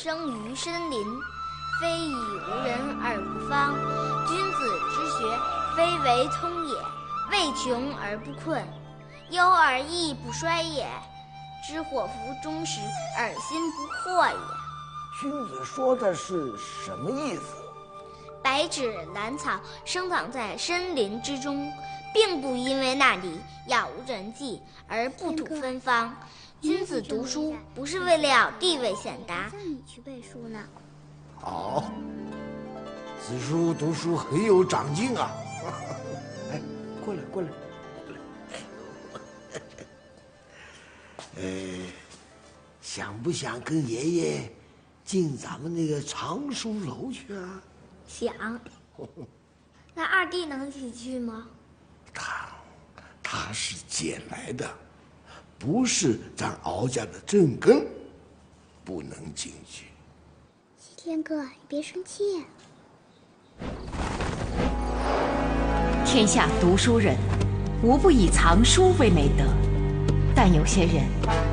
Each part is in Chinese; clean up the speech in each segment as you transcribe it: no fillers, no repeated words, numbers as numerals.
生于深林，非以无人而不芳。君子之学，非为通也，为穷而不困，忧而益不衰也。知祸福终时，而心不惑也。君子说的是什么意思？白芷兰草生长在森林之中，并不因为那里杳无人迹而不吐芬芳。君子读书不是为了地位显达。叫你去背书呢。好，子书读书很有长进啊！哎，过来，过来。想不想跟爷爷进咱们那个藏书楼去啊？想。那二弟能一起去吗？他是捡来的，不是咱敖家的正根，不能进去。西天哥，你别生气。天下读书人，无不以藏书为美德，但有些人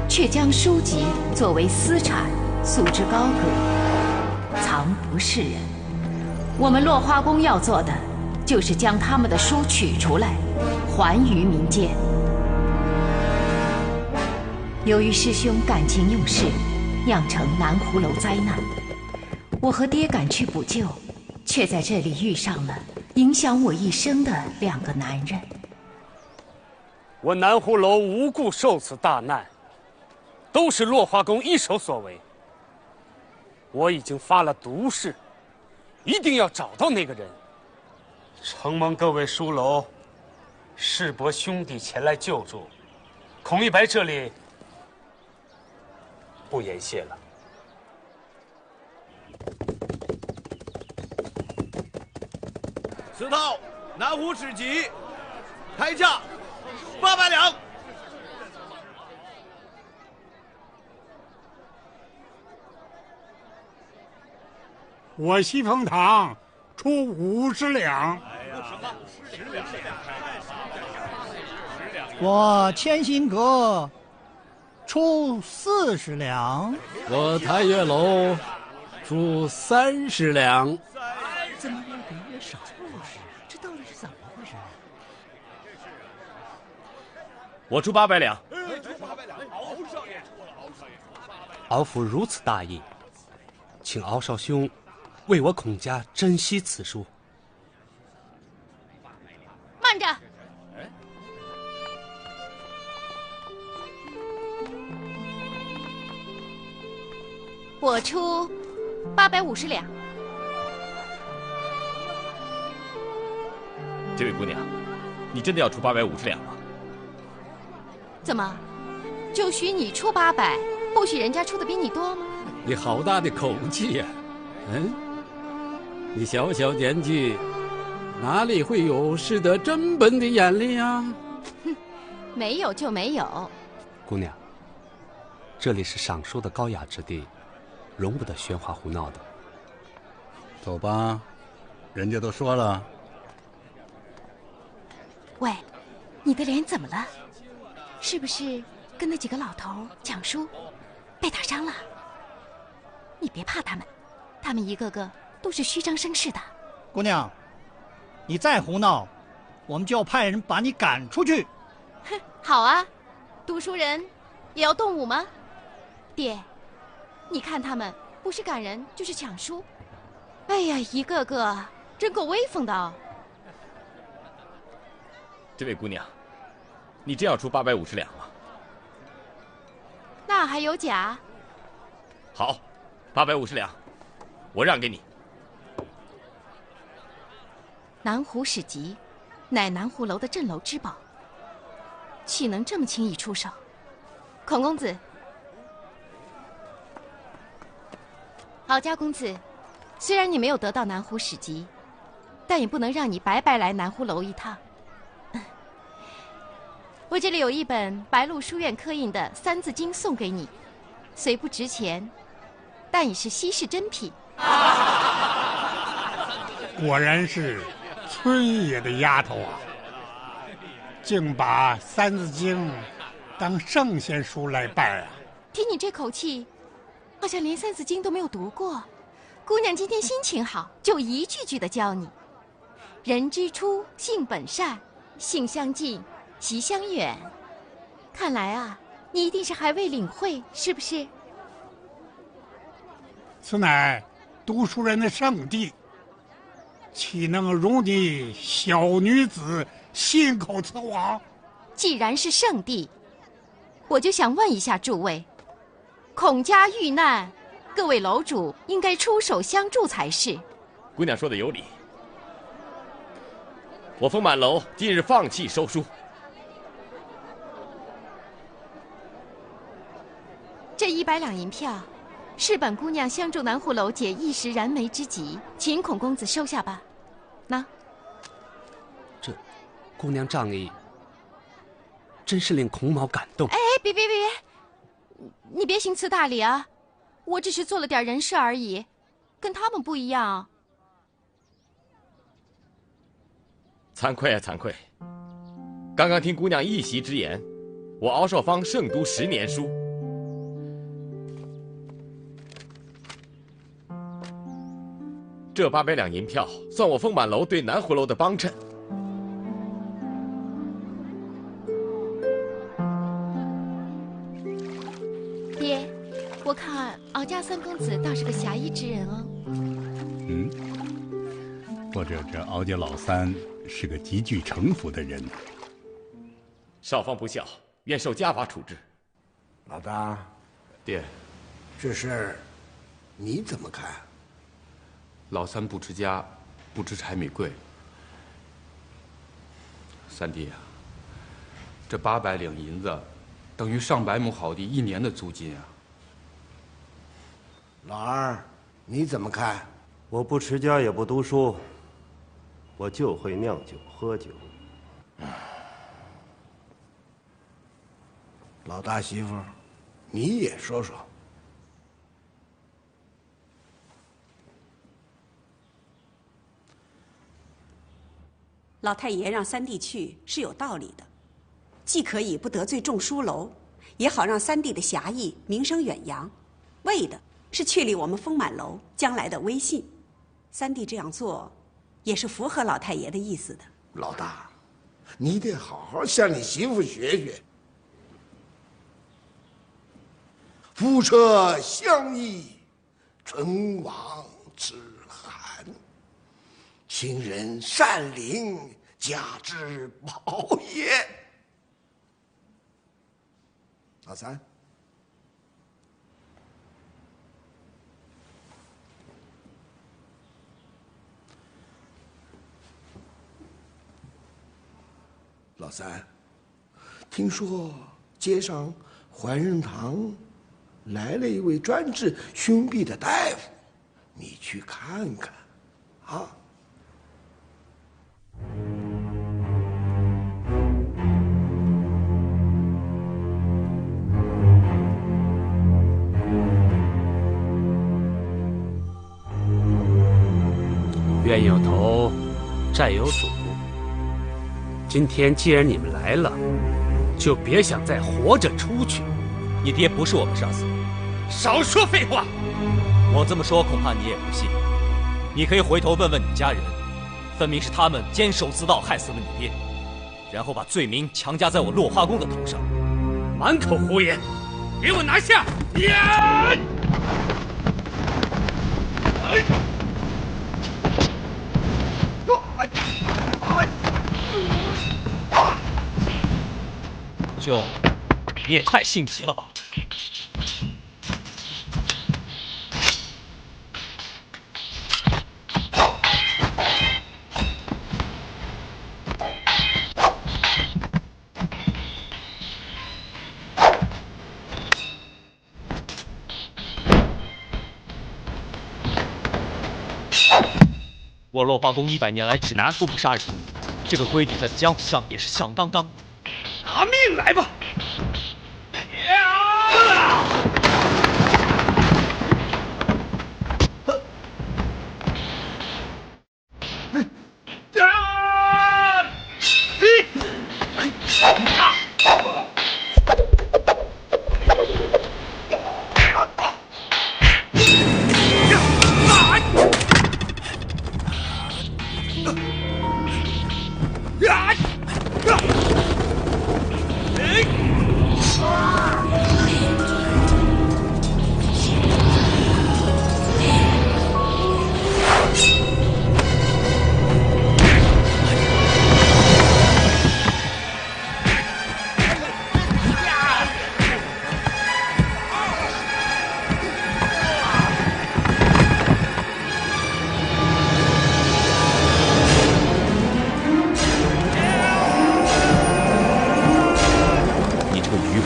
却将书籍作为私产，束之高阁，藏不是人。我们落花宫要做的，就是将他们的书取出来，还于民间。由于师兄感情用事，酿成南湖楼灾难，我和爹赶去补救，却在这里遇上了影响我一生的2个男人。我南湖楼无故受此大难，都是落花宫一手所为。我已经发了毒誓，一定要找到那个人。承蒙各位书楼世伯兄弟前来救助，孔一白这里不言谢了。此套南湖史籍，开价800两。我西风堂出50两。我千心阁出40两。我太岳楼出30两。怎么越比越少啊？这到底是怎么回事？我出800两。敖府如此大义，请敖少兄为我孔家珍惜此书。慢着！我出850两。这位姑娘，你真的要出850两吗？怎么，就许你出800，不许人家出的比你多吗？你好大的口气呀！你小小年纪，哪里会有识得真本的眼力呀？哼，没有就没有。姑娘，这里是赏书的高雅之地，容不得喧哗胡闹的。走吧，人家都说了。喂，你的脸怎么了？是不是跟那几个老头讲书，被打伤了？你别怕他们，他们一个个都是虚张声势的。姑娘，你再胡闹，我们就要派人把你赶出去。哼，好啊，读书人也要动武吗？爹，你看他们不是赶人就是抢书，哎呀，一个个真够威风的哦。这位姑娘，你真要出850两吗？那还有假？好，850两，我让给你。南湖史籍，乃南湖楼的镇楼之宝，岂能这么轻易出手？孔公子，敖家公子，虽然你没有得到南湖史籍，但也不能让你白白来南湖楼一趟。我这里有一本白鹿书院刻印的《三字经》送给你，虽不值钱，但已是稀世珍品。果然是村野的丫头啊，竟把《三字经》当圣贤书来拜啊！听你这口气，好像连《三字经》都没有读过。姑娘今天心情好，就一句句的教你。人之初，性本善，性相近，习相远。看来啊，你一定是还未领会，是不是？此乃读书人的圣地，岂能容你小女子信口雌黄？既然是圣地，我就想问一下诸位，孔家遇难，各位楼主应该出手相助才是。姑娘说的有理，我丰满楼今日放弃收书。这100两银票，是本姑娘相助南湖楼解一时燃眉之急，请孔公子收下吧。那，这姑娘仗义，真是令孔某感动。哎，别，你别行辞大礼啊！我只是做了点人事而已，跟他们不一样。惭愧啊，惭愧！刚刚听姑娘一席之言，我敖少芳胜读10年书。这800两银票，算我丰满楼对南湖楼的帮衬。爹，我看敖家三公子倒是个侠义之人哦。或者这敖家老三是个极具城府的人。少芳不孝，愿受家法处置。老大，爹，这事儿你怎么看？老三不持家，不知柴米贵。三弟啊，这800两银子，等于上百亩好地1年的租金啊。老二，你怎么看？我不持家也不读书，我就会酿酒喝酒。老大媳妇，你也说说。老太爷让三弟去是有道理的，既可以不得罪众书楼，也好让三弟的侠义名声远扬，为的是确立我们丰满楼将来的威信。三弟这样做，也是符合老太爷的意思的。老大，你得好好向你媳妇学学。夫车相依，唇亡齿寒。亲人善邻，家之宝也。老三，老三，听说街上怀仁堂来了一位专治胸痹的大夫，你去看看，啊。冤有头，债有主。今天既然你们来了，就别想再活着出去。你爹不是我们杀死的。少说废话！我这么说，恐怕你也不信。你可以回头问问你家人，分明是他们监守自盗，害死了你爹，然后把罪名强加在我落花公的头上。满口胡言，给我拿下！呀！兄，你也太性急了吧！我落花宫100年来只拿出不杀人，这个规矩在江湖上也是响当当。拿命来吧！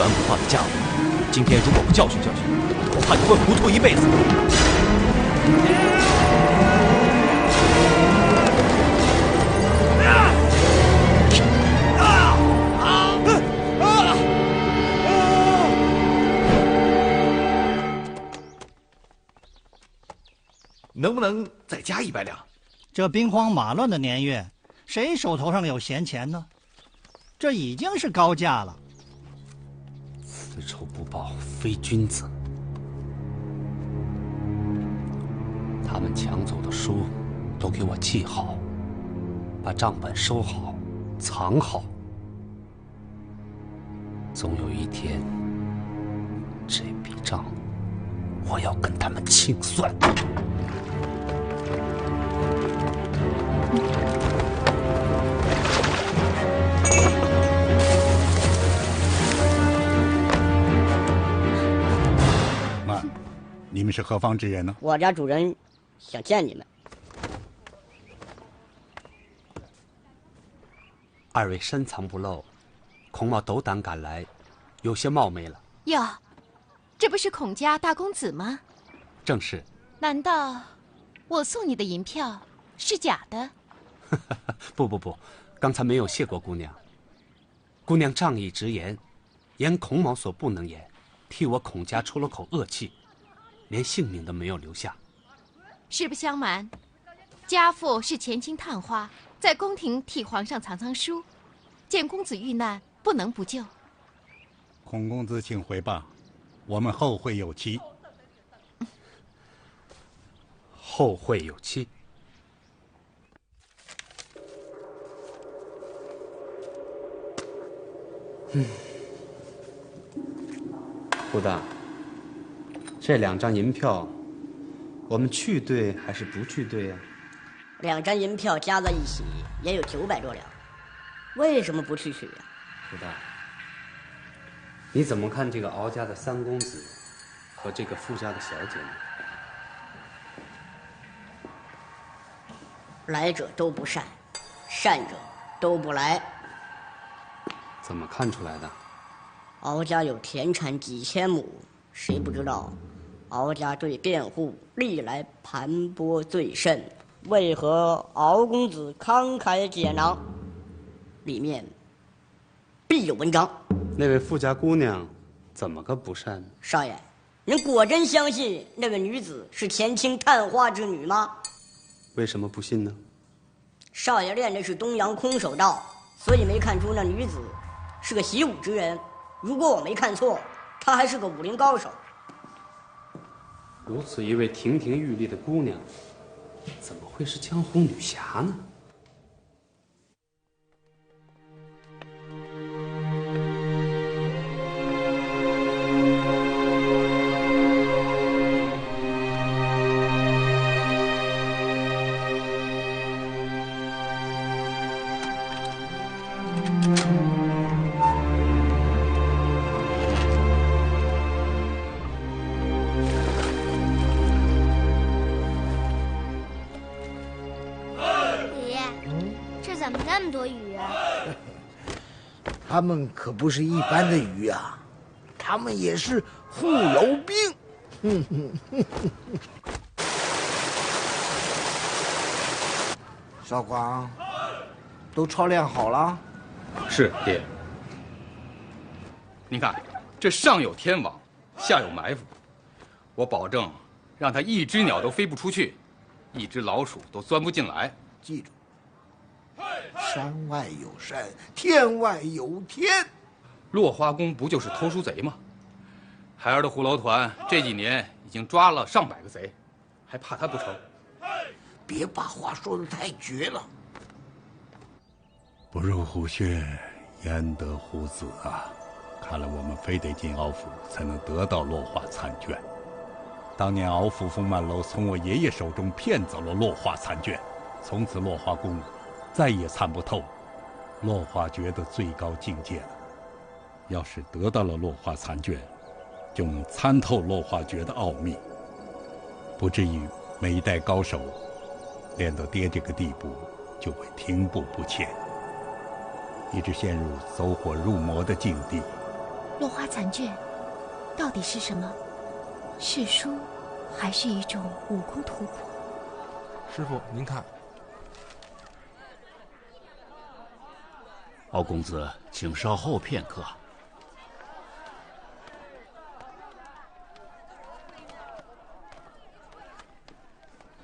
顽不化的家伙，今天如果不教训教训，恐怕你会糊涂一辈子。能不能再加100两？这兵荒马乱的年月，谁手头上有闲钱呢？这已经是高价了。此仇不报非君子。他们抢走的书都给我记好，把账本收好，藏好。总有一天，这笔账我要跟他们清算。妈，你们是何方之人呢？我家主人想见你们。二位深藏不露，孔某斗胆赶来，有些冒昧了。哟，这不是孔家大公子吗？正是。难道我送你的银票是假的？不，刚才没有谢过姑娘。姑娘仗义直言，言孔某所不能言，替我孔家出了口恶气，连性命都没有留下。实不相瞒，家父是前清探花，在宫廷替皇上藏书，见公子遇难，不能不救。孔公子请回吧，我们后会有期。后会有期。胡大，这2张银票，我们去兑还是不去兑呀？2张银票加在一起也有900多两，为什么不去取呀？胡大，你怎么看这个敖家的3公子和这个傅家的小姐呢？来者都不善，善者都不来。怎么看出来的？敖家有田产几千亩，谁不知道？敖家对辩护历来盘剥最甚，为何敖公子慷慨解囊？里面必有文章。那位富家姑娘怎么个不善？少爷，您果真相信那位女子是前清探花之女吗？为什么不信呢？少爷练的是东洋空手道，所以没看出那女子是个习武之人。如果我没看错，她还是个武林高手。如此一位亭亭玉立的姑娘，怎么会是江湖女侠呢？他们可不是一般的鱼啊，他们也是护楼兵。少广，都操练好了？是爹。你看，这上有天网，下有埋伏，我保证让他一只鸟都飞不出去，一只老鼠都钻不进来。记住。山外有山，天外有天。落花宫不就是偷书贼吗？孩儿的葫芦团这几年已经抓了上百个贼，还怕他不成？别把话说得太绝了。不入虎穴，焉得虎子啊！看来我们非得进敖府，才能得到落花残卷。当年敖府风满楼从我爷爷手中骗走了落花残卷，从此落花宫再也参不透落花诀的最高境界了。要是得到了落花残卷，就能参透落花诀的奥秘，不至于每一代高手练到爹这个地步就会停步不前，一直陷入走火入魔的境地。落花残卷到底是什么？是书，还是一种武功突破？师傅，您看。敖公子，请稍后片刻。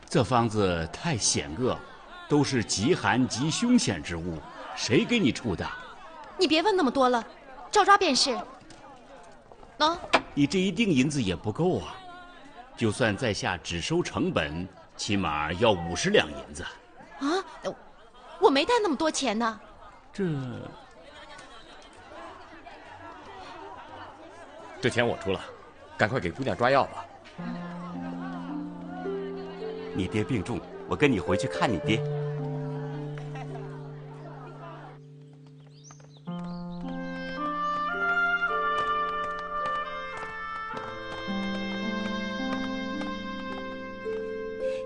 这方子太险恶，都是极寒极凶险之物，谁给你出的？你别问那么多了，照抓便是。喏，你这一锭银子也不够啊，就算在下只收成本，起码要50两银子。啊，我没带那么多钱呢。这钱我出了，赶快给姑娘抓药吧。你爹病重，我跟你回去看你爹。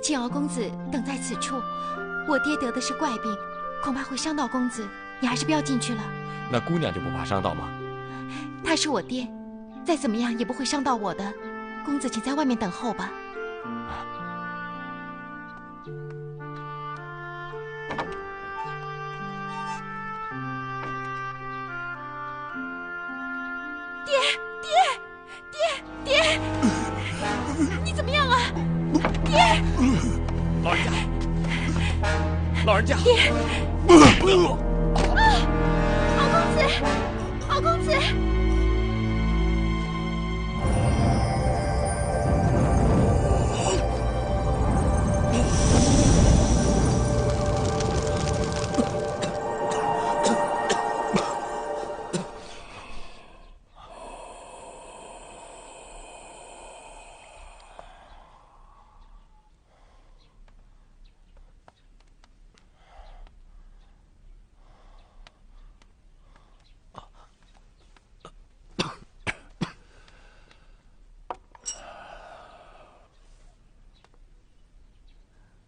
请敖公子等在此处，我爹得的是怪病，恐怕会伤到公子，你还是不要进去了。那姑娘就不怕伤到吗？他是我爹，再怎么样也不会伤到我的。公子请在外面等候吧。爹，你怎么样啊？爹，老人家，爹，敖公子。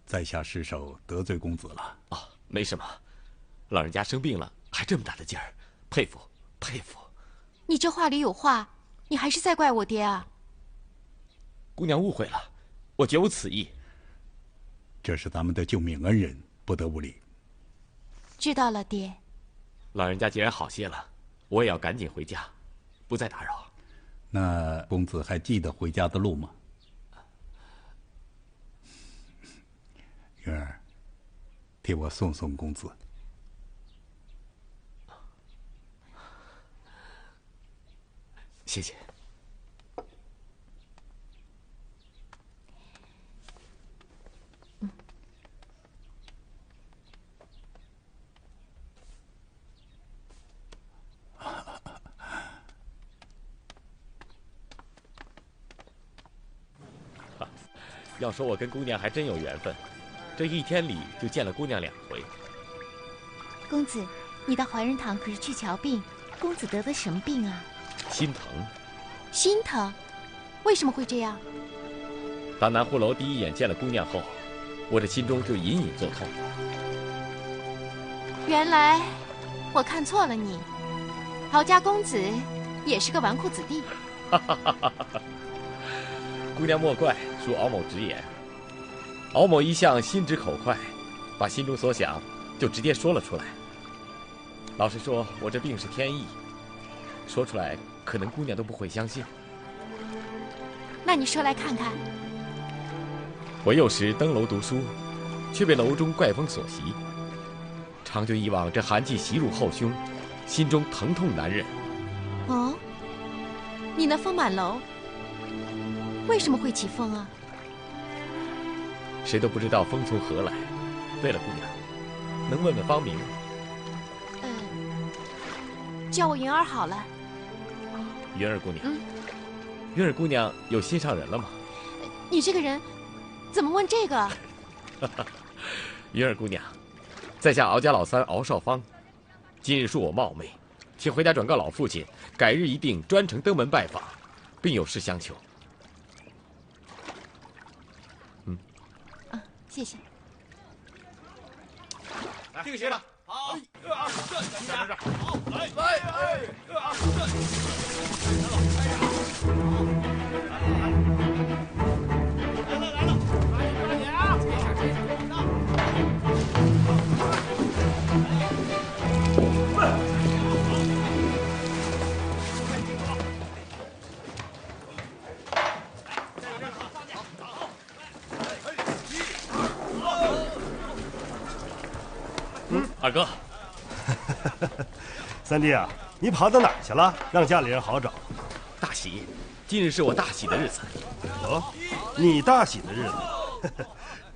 在下失手得罪公子了。啊，没什么，老人家生病了还这么大的劲儿，佩服佩服。你这话里有话，你还是在怪我爹啊？姑娘误会了，我绝无此意。这是咱们的救命恩人，不得无礼。知道了，爹。老人家既然好些了，我也要赶紧回家，不再打扰。那公子还记得回家的路吗？云儿，替我送送公子。谢谢。要说我跟姑娘还真有缘分，这一天里就见了姑娘2回。公子，你到怀仁堂可是去瞧病，公子得的什么病啊？心疼。心疼？为什么会这样？当南湖楼第一眼见了姑娘后，我这心中就隐隐作痛。原来我看错了你，敖家公子也是个纨绔子弟。姑娘莫怪，恕敖某直言。敖某一向心直口快，把心中所想就直接说了出来。老实说，我这病是天意，说出来可能姑娘都不会相信。那你说来看看。我幼时登楼读书，却被楼中怪风所袭，长久以往，这寒气袭入后胸，心中疼痛难忍。哦，你那风满楼为什么会起风啊？谁都不知道风从何来。对了，姑娘，能问问芳名吗？叫我云儿好了。云儿姑娘。云儿姑娘有心上人了吗？你这个人，怎么问这个？云儿姑娘，在下敖家老三敖少芳，今日恕我冒昧，请回家转告老父亲，改日一定专程登门拜访，并有事相求。谢谢。定鞋了，好，站这，好，来，二哥，三弟啊，你跑到哪儿去了？让家里人好找。大喜，今日是我大喜的日子。哦，你大喜的日子，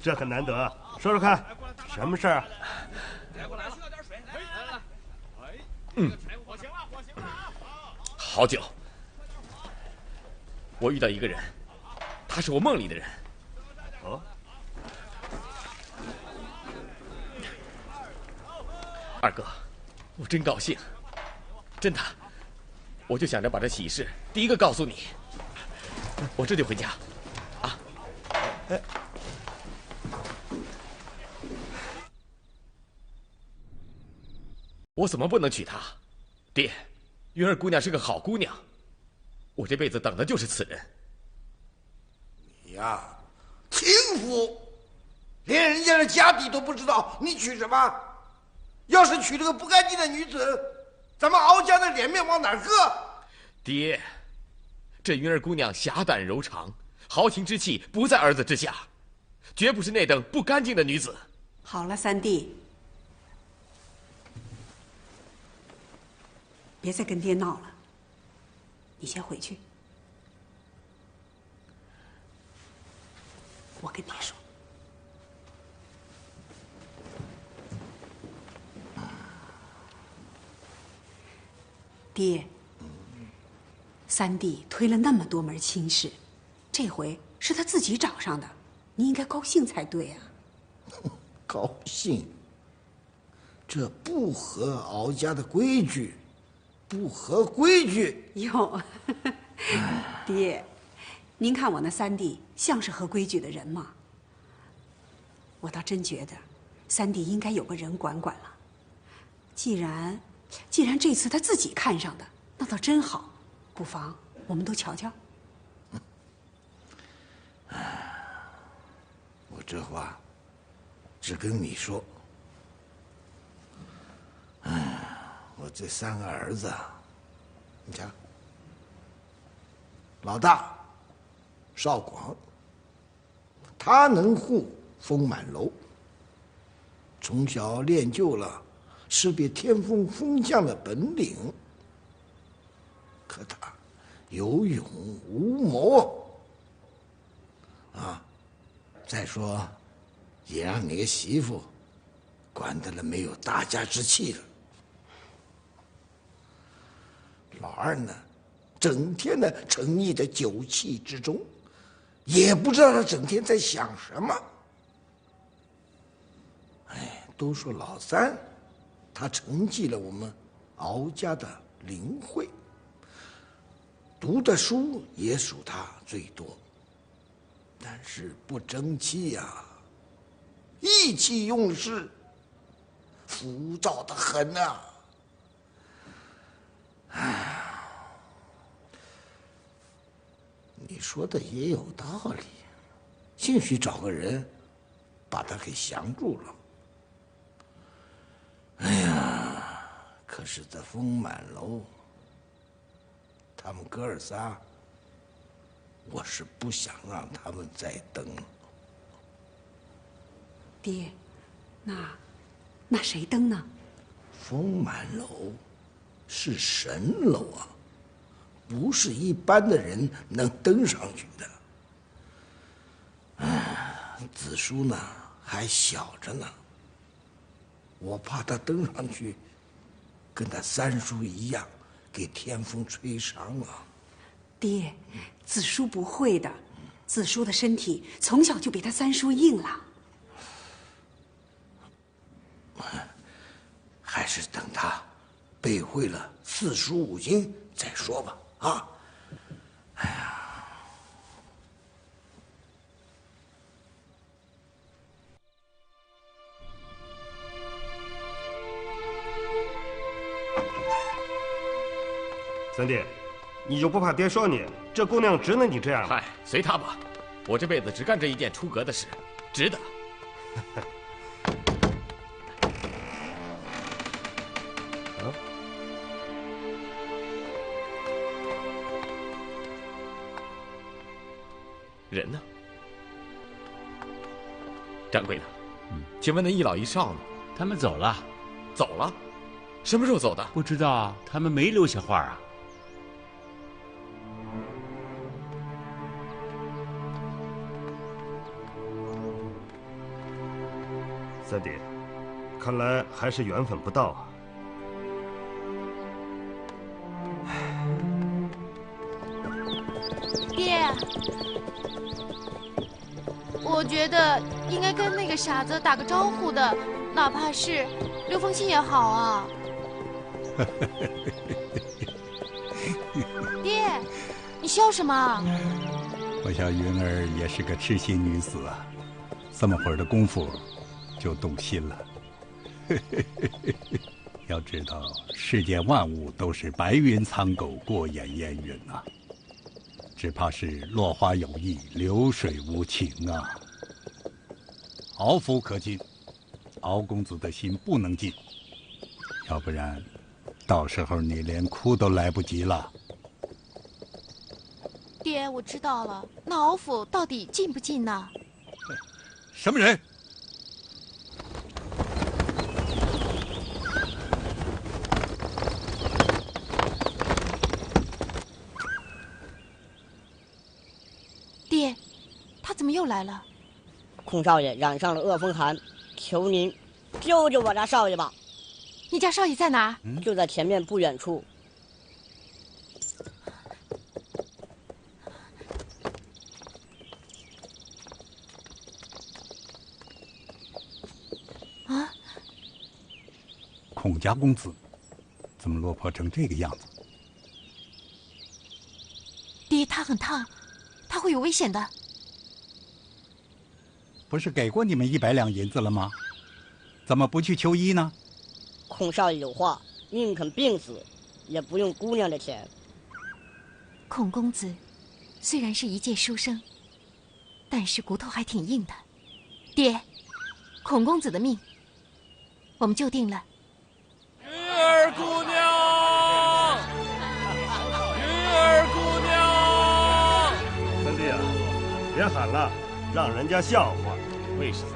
这很难得啊。说说看，什么事儿啊？好久，我遇到一个人，他是我梦里的人。哦，二哥，我真高兴，真的，我就想着把这喜事第一个告诉你。我这就回家，啊。哎。我怎么不能娶她？爹，云儿姑娘是个好姑娘，我这辈子等的就是此人。你呀，轻浮，连人家的家底都不知道，你娶什么？要是娶了个不干净的女子，咱们敖家的脸面往哪儿搁？爹，这云儿姑娘侠胆柔肠，豪情之气不在儿子之下，绝不是那等不干净的女子。好了，三弟，别再跟爹闹了，你先回去。我跟爹说。爹，三弟推了那么多门亲事，这回是他自己找上的，你应该高兴才对啊。高兴？这不合敖家的规矩，不合规矩。哟，爹，您看我那三弟像是合规矩的人吗？我倒真觉得，三弟应该有个人管管了。既然这次他自己看上的，那倒真好，不妨我们都瞧瞧。我这话只跟你说。我这三个儿子，你瞧，老大邵广，他能护风满楼，从小练就了识别天风风向的本领。可他有勇无谋啊！再说，也让你个媳妇管得了没有大家之气了。老二呢，整天的沉溺在酒气之中，也不知道他整天在想什么。都说老三，他承继了我们敖家的灵慧，读的书也属他最多，但是不争气呀，意气用事，浮躁得很啊。你说的也有道理，兴许找个人把他给降住了。哎呀，可是这风满楼，他们哥儿仨，我是不想让他们再登了。爹，那谁登呢？风满楼是神楼啊，不是一般的人能登上去的。子书呢还小着呢，我怕他登上去，跟他三叔一样，给天风吹伤了。爹，子书不会的，子书的身体从小就比他三叔硬朗。还是等他背会了四书五经再说吧。啊，哎呀。三弟，你就不怕爹说你？这姑娘值得你这样吗？嗨，随她吧，我这辈子只干这一件出格的事，值得。人呢？掌柜的，请问那一老一少呢？他们走了。走了？什么时候走的？不知道，他们没留下话啊。三弟，看来还是缘分不到啊。爹，我觉得应该跟那个傻子打个招呼的，哪怕是留封信也好啊。爹，你笑什么？我想云儿也是个痴心女子啊，这么会儿的功夫就动心了。要知道，世间万物都是白云苍狗，过眼烟云啊。只怕是落花有意，流水无情啊。敖府可进，敖公子的心不能进，要不然，到时候你连哭都来不及了。爹，我知道了，那敖府到底进不进呢？什么人？爹，他怎么又来了？孔少爷染上了恶风寒，求您救救我家少爷吧。你家少爷在哪儿？就在前面不远处。啊！孔家公子怎么落魄成这个样子？爹，他很烫，他会有危险的。不是给过你们100两银子了吗？怎么不去求医呢？孔少爷有话，宁肯病死，也不用姑娘的钱。孔公子虽然是一介书生，但是骨头还挺硬的。爹，孔公子的命我们就定了。云儿姑娘，云儿姑娘。三弟啊，别喊了，让人家笑话。为什么？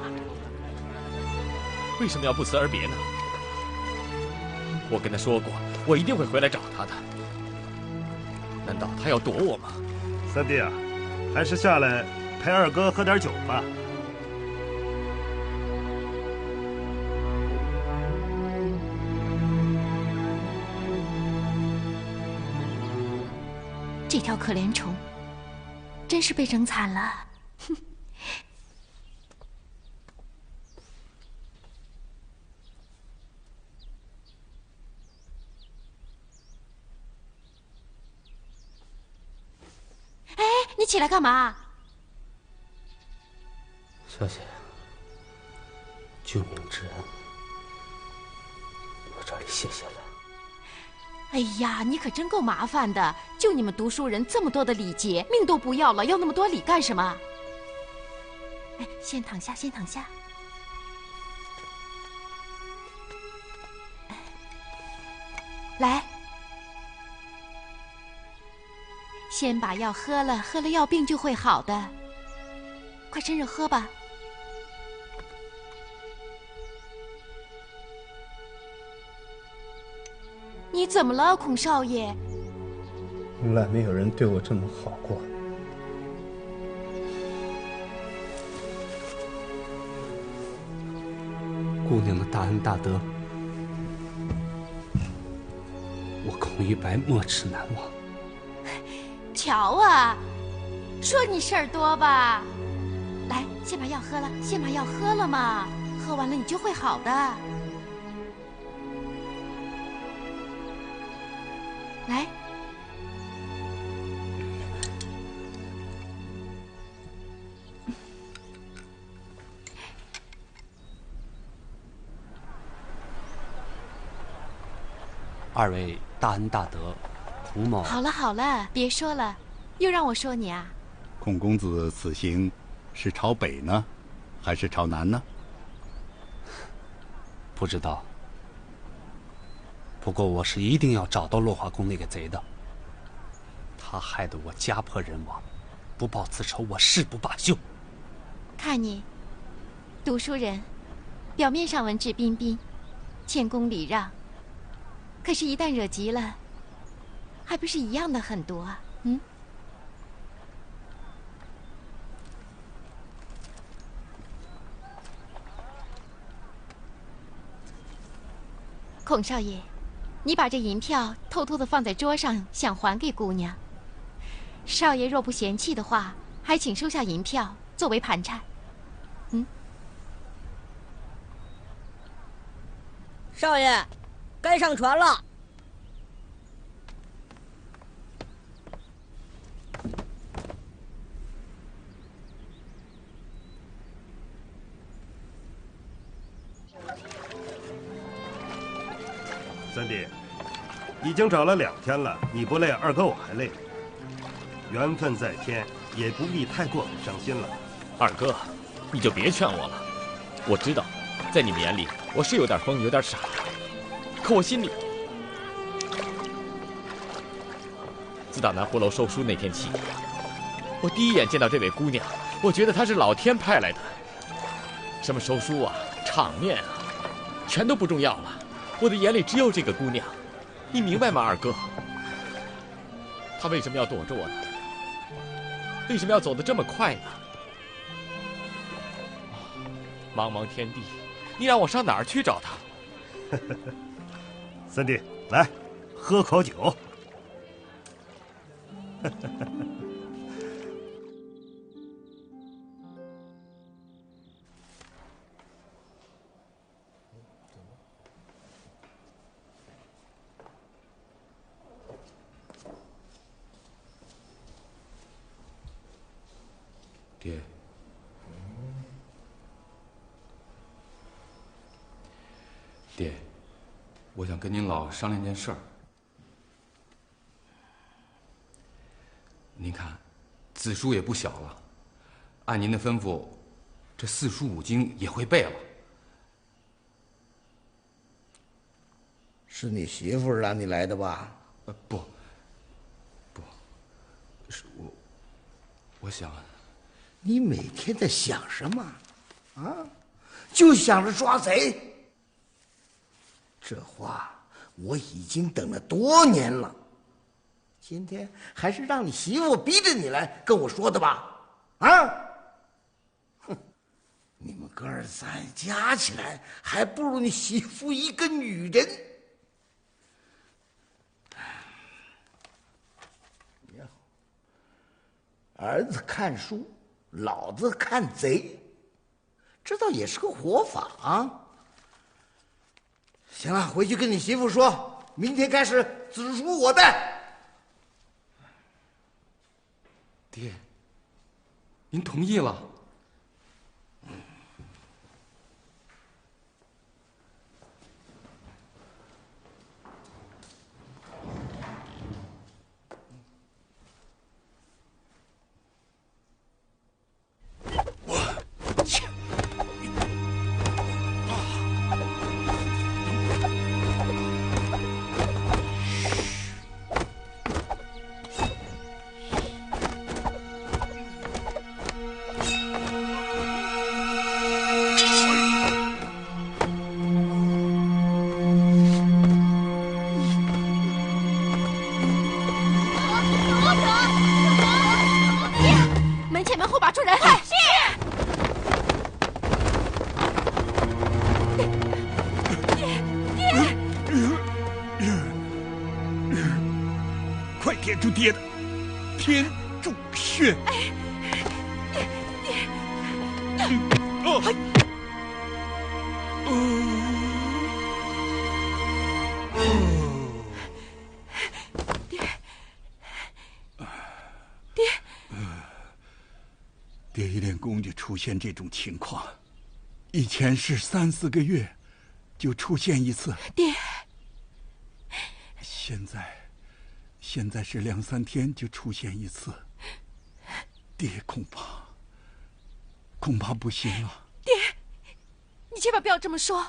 为什么要不辞而别呢？我跟他说过，我一定会回来找他的。难道他要躲我吗？三弟啊，还是下来陪二哥喝点酒吧。这条可怜虫，真是被整惨了。哼。哎，你起来干嘛？小姐，救命之恩，我这里谢谢了。哎呀，你可真够麻烦的！就你们读书人这么多的礼节，命都不要了，要那么多礼干什么？哎，先躺下，先躺下。来，先把药喝了，喝了药病就会好的。快趁热喝吧。你怎么了，孔少爷？从来没有人对我这么好过。姑娘的大恩大德，我孔一白没齿难忘。瞧啊，说你事儿多吧？来，先把药喝了，先把药喝了嘛，喝完了你就会好的。来，二位大恩大德，孔某……好了好了，别说了，又让我说你啊？孔公子此行是朝北呢，还是朝南呢？不知道。不过我是一定要找到落花宫那个贼的，他害得我家破人亡，不报此仇我誓不罢休。看你，读书人，表面上文质彬彬，谦恭礼让。可是，一旦惹急了，还不是一样的很多啊？嗯。孔少爷，你把这银票偷偷的放在桌上，想还给姑娘。少爷若不嫌弃的话，还请收下银票作为盘缠。嗯。少爷，该上船了。三弟，已经找了2天了，你不累，二哥我还累。缘分在天，也不必太过分伤心了。二哥，你就别劝我了。我知道，在你们眼里，我是有点疯，有点傻，可我心里……自打南湖楼收书那天起，我第一眼见到这位姑娘，我觉得她是老天派来的。什么收书啊，场面啊，全都不重要了。我的眼里只有这个姑娘，你明白吗，二哥？她为什么要躲着我呢？为什么要走得这么快呢？茫茫天地，你让我上哪儿去找她？三弟，来，喝口酒。爹，爹，我想跟您老商量件事儿。您看，子叔也不小了，按您的吩咐，这4书5经也会背了。是你媳妇让你来的吧？不，是我想。你每天在想什么？啊，就想着抓贼。这话我已经等了多年了，今天还是让你媳妇逼着你来跟我说的吧？啊！哼，你们哥儿3加起来还不如你媳妇一个女人。儿子看书，老子看贼，这倒也是个活法啊！行了，回去跟你媳妇说，明天开始子书我带。爹，您同意了？天柱爹的天柱穴。爹一练功就出现这种情况，以前是3、4个月就出现一次。爹，现在是2、3天就出现一次。爹恐怕不行了。爹，你千万不要这么说。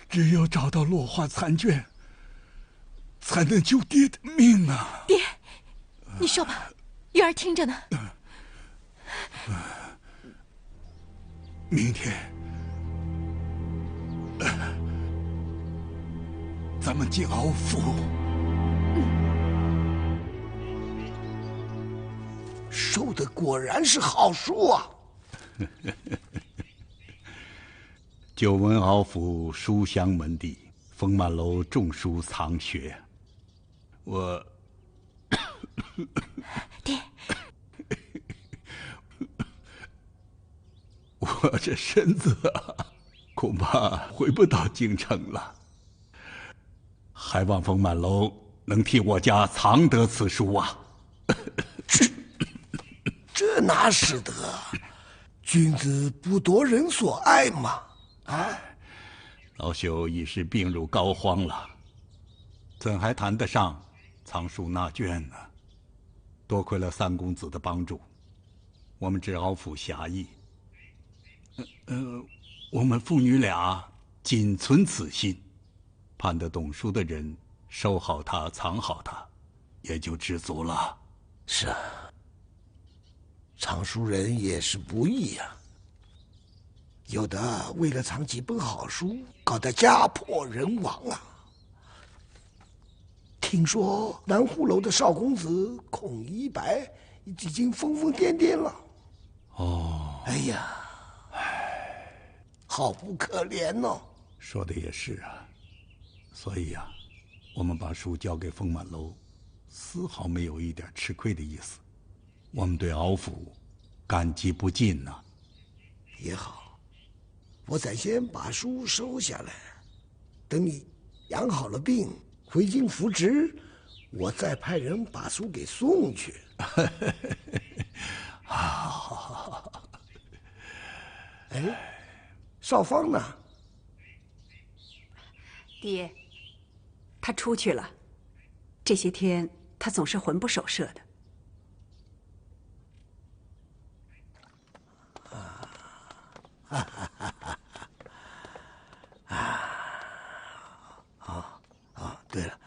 只有找到落花残卷，才能救爹的命啊！爹，你说吧，玉儿听着呢。明天。咱们进敖府。收的果然是好书啊！久闻敖府书香门第，风满楼种书藏学。我，爹，我这身子啊，恐怕回不到京城了。还望风满楼能替我家藏得此书啊！这哪使得？君子不夺人所爱嘛！老朽已是病入膏肓了，怎还谈得上藏书纳卷呢？多亏了三公子的帮助，我们知敖府狭义。我们父女俩仅存此心，盼得懂书的人收好它，藏好它，也就知足了。是啊。藏书人也是不易呀，有的为了藏几本好书，搞得家破人亡啊。听说南湖楼的少公子孔一白已经疯疯癫癫了。哦，哎呀，好不可怜哦。说的也是啊，所以啊，我们把书交给风满楼，丝毫没有一点吃亏的意思。我们对敖府感激不尽呐。也好，我暂先把书收下来，等你养好了病，回京复职，我再派人把书给送去。好。哎，少芳呢？爹，他出去了。这些天他总是魂不守舍的。对了，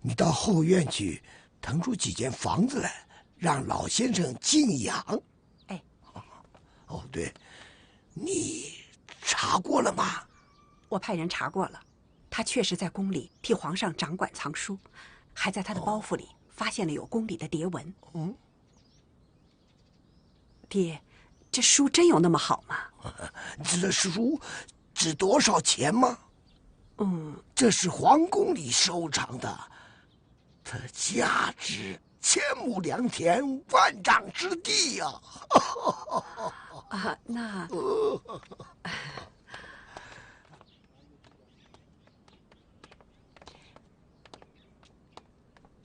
你到后院去腾出几间房子来，让老先生静养。哎，哦，对，你查过了吗？我派人查过了，他确实在宫里替皇上掌管藏书，还在他的包袱里发现了有宫里的牒文。爹，这书真有那么好吗？这书值多少钱吗？这是皇宫里收藏的，它价值千亩良田，万丈之地呀！那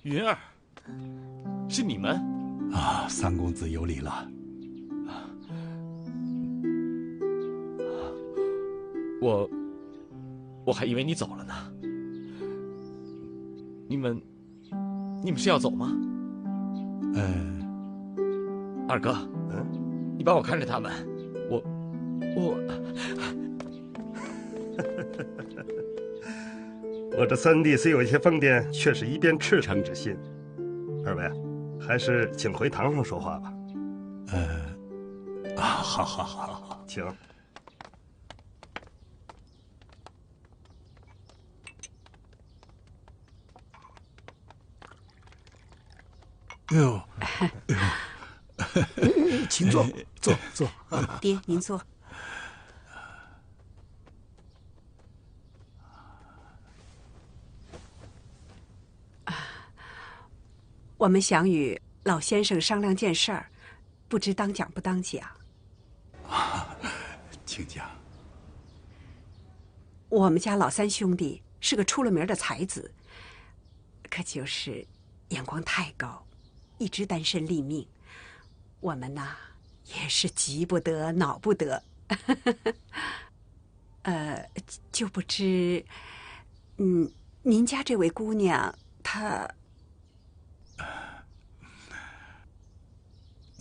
云儿，是你们啊！三公子有礼了。我还以为你走了呢。你们是要走吗？二哥，你帮我看着他们，我这三弟虽有些疯癫，却是一片赤诚之心。二位，还是请回堂上说话吧。好，请。请坐，坐。爹，您坐。我们想与老先生商量件事儿，不知当讲不当讲。请讲。我们家老三兄弟是个出了名的才子，可就是眼光太高，一直单身立命。我们呐，也是急不得，恼不得。就不知，您家这位姑娘，她……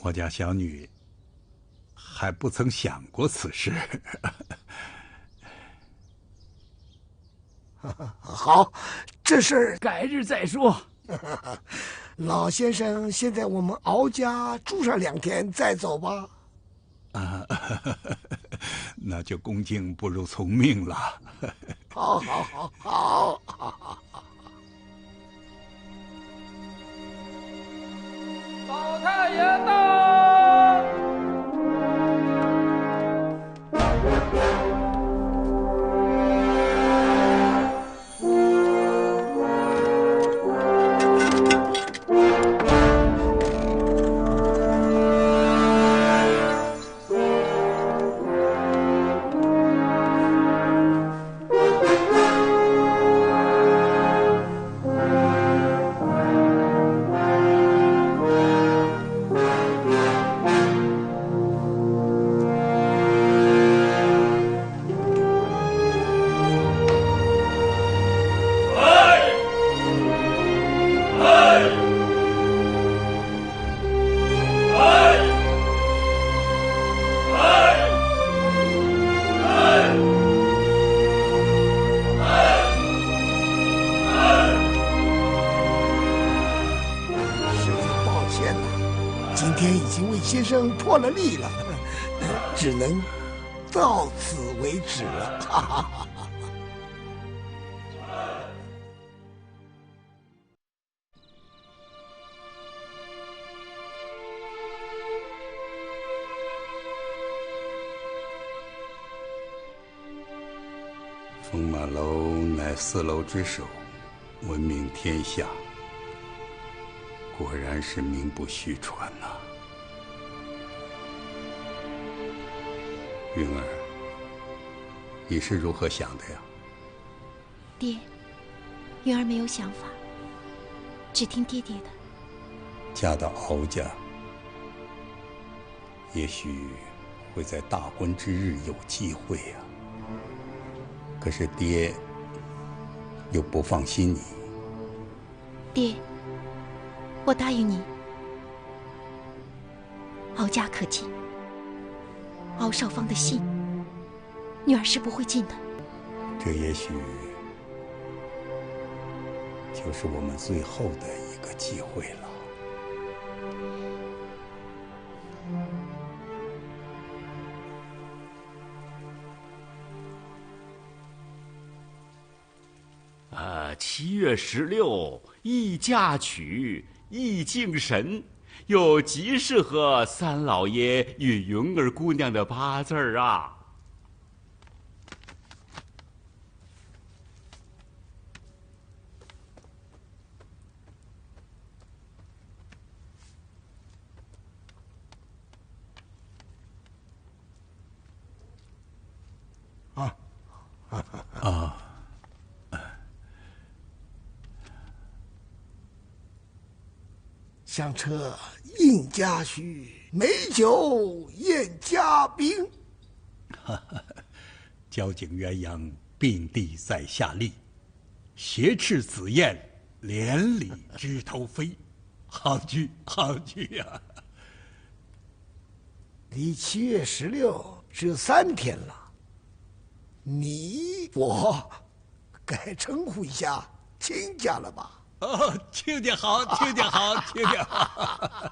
我家小女还不曾想过此事。好，这事儿改日再说。老先生先在我们敖家住上2天再走吧。那就恭敬不如从命了。好好好好好。老太爷到。先生破了例了，只能到此为止了。哈哈哈哈。风马楼乃4楼之首，闻名天下，果然是名不虚传呐。云儿，你是如何想的呀？爹，云儿没有想法，只听爹爹的。嫁到敖家，也许会在大婚之日有机会呀。可是爹又不放心你。爹，我答应你，敖家可进。敖少芳的信，女儿是不会进的。这也许就是我们最后的一个机会了。7月16，宜嫁娶，宜敬神。又极适合三老爷与云儿姑娘的八字儿啊！香车应家婿，美酒宴嘉宾。交颈鸳鸯并蒂在下立，挟翅紫燕连理枝头飞。好句好句呀！离7月16只有3天了，你我该称呼一下亲家了吧？哦，亲家好，亲家好，亲家好。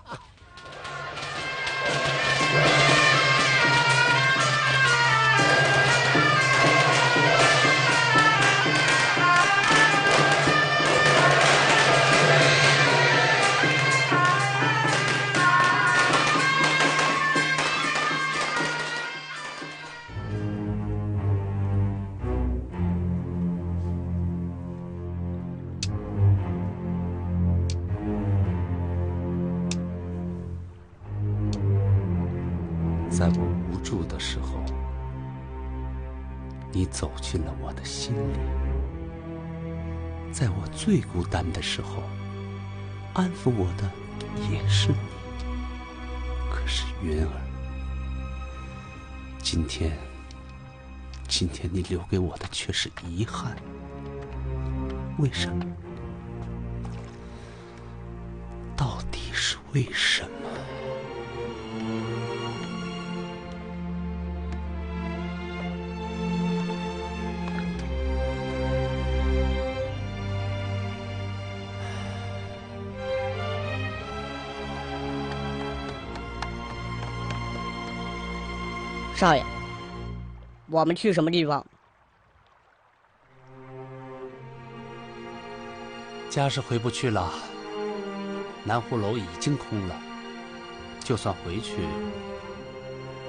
在我无助的时候，你走进了我的心里；在我最孤单的时候，安抚我的也是你。可是云儿，今天你留给我的却是遗憾。为什么？到底是为什么？少爷，我们去什么地方？家是回不去了，南湖楼已经空了，就算回去，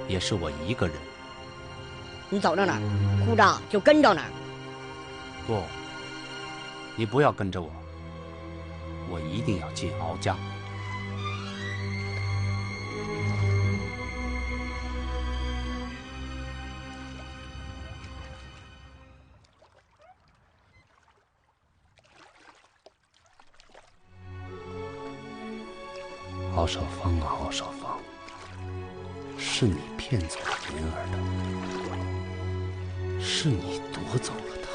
也是我一个人。你走到哪儿，姑丈就跟着哪儿。不，你不要跟着我，我一定要进敖家。敖少芳啊，敖少芳，是你骗走了云儿的，是你夺走了她。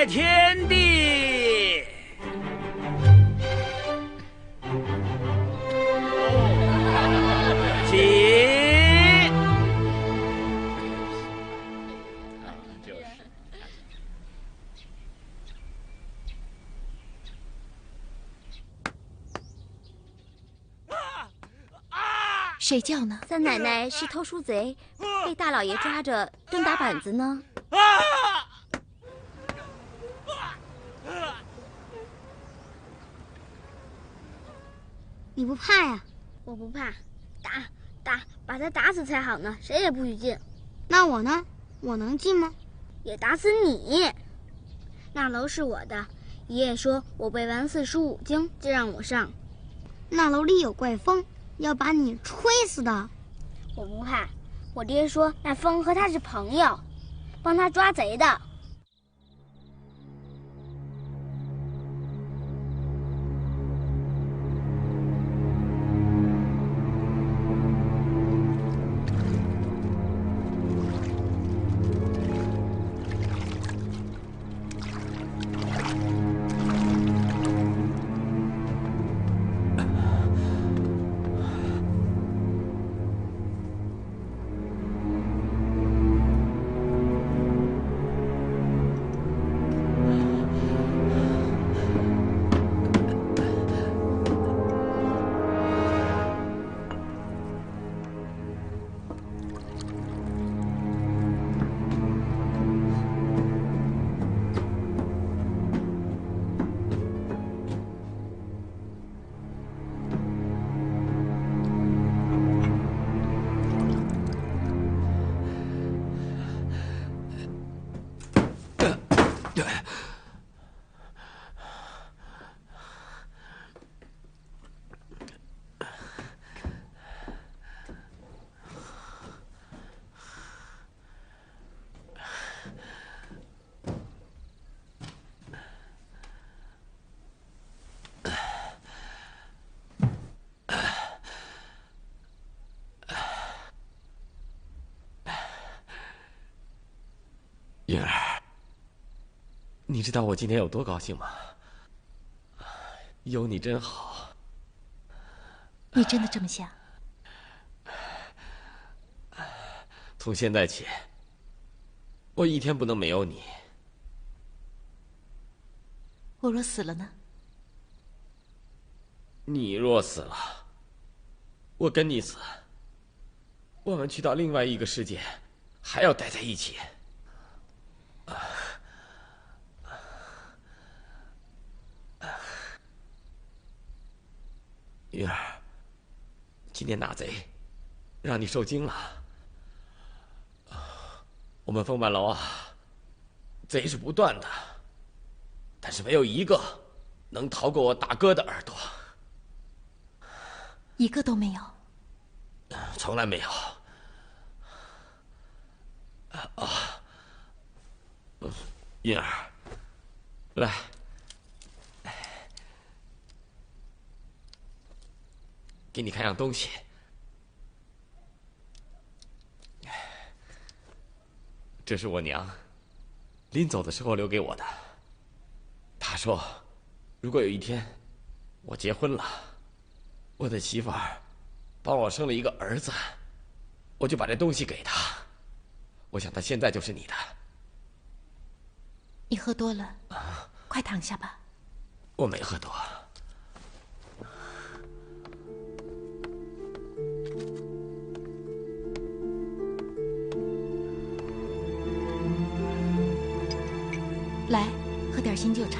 天地，起！谁叫呢？三奶奶是偷书贼，被大老爷抓着蹲打板子呢。你不怕呀？我不怕，打，把他打死才好呢，谁也不许进。那我呢？我能进吗？也打死你。那楼是我的，爷爷说我背完45经就让我上。那楼里有怪风，要把你吹死的。我不怕，我爹说那风和他是朋友，帮他抓贼的。你知道我今天有多高兴吗？有你真好。你真的这么想？从现在起，我一天不能没有你。我若死了呢？你若死了，我跟你死，我们去到另外一个世界，还要待在一起。云儿，今天那贼让你受惊了。我们凤满楼啊，贼是不断的，但是没有一个能逃过我大哥的耳朵，一个都没有。从来没有。云儿，来，给你看样东西。这是我娘临走的时候留给我的。她说，如果有一天我结婚了，我的媳妇儿帮我生了一个儿子，我就把这东西给她。我想他现在就是你的。你喝多了，快躺下吧。我没喝多。来，喝点新旧茶。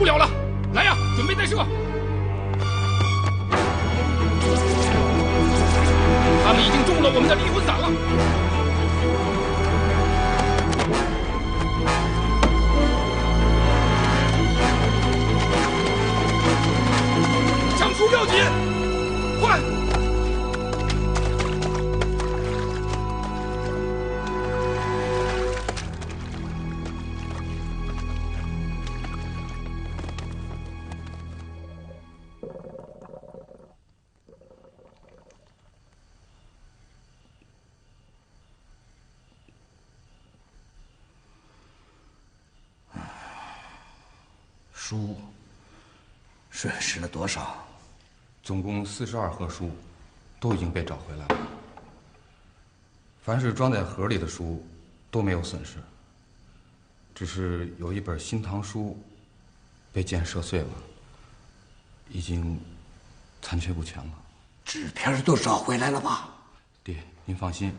不了了，来呀，准备再射。他们已经中了我们的离魂伞了。上书要紧，快！书损失了多少？总共42盒书，都已经被找回来了。凡是装在盒里的书都没有损失，只是有一本《新唐书》被箭射碎了，已经残缺不全了。纸片都找回来了吧？爹，您放心，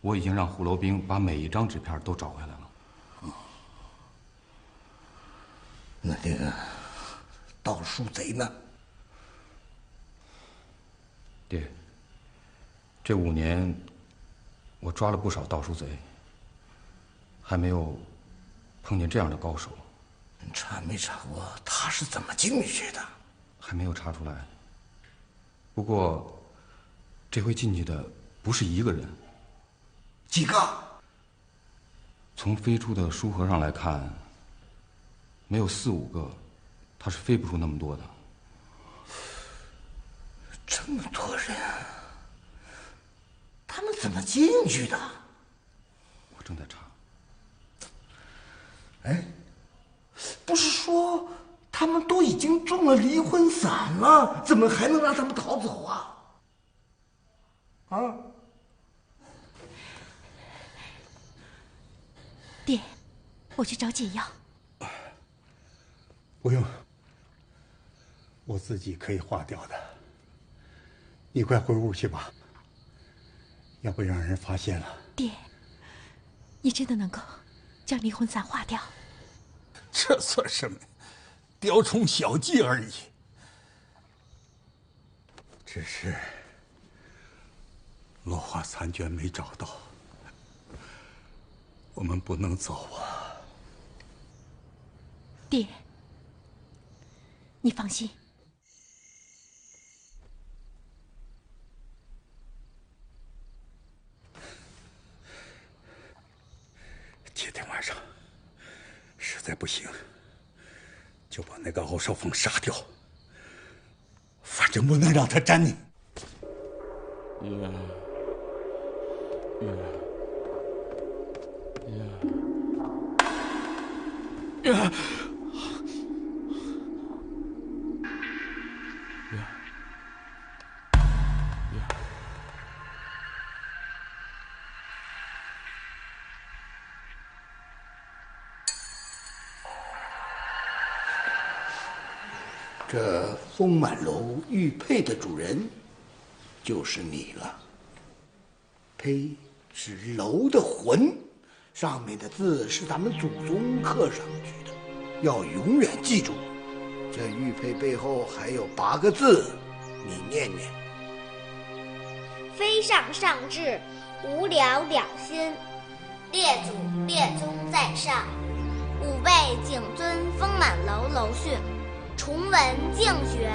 我已经让虎楼兵把每一张纸片都找回来了。那个盗书贼呢？爹，这5年我抓了不少盗书贼，还没有碰见这样的高手。查没查过他是怎么进去的？还没有查出来。不过这回进去的不是一个人。几个？从飞出的书盒上来看，没有4、5个，他是飞不出那么多的。这么多人，他们怎么进去的？我正在查。哎，不是说他们都已经中了离魂伞了，怎么还能让他们逃走啊？啊？爹，我去找解药。不用，我自己可以化掉的。你快回屋去吧，要不让人发现了。爹，你真的能够将离魂伞化掉？这算什么？雕虫小技而已。只是落花残卷没找到，我们不能走啊。爹，你放心。今天晚上实在不行，就把那个敖少峰杀掉，反正不能让他沾你。这丰满楼玉佩的主人就是你了。佩是楼的魂，上面的字是咱们祖宗刻上去的，要永远记住。这玉佩背后还有8个字，你念念。飞上上至，无了了心。列祖列宗在上，吾辈谨遵丰满楼楼训。崇文敬学，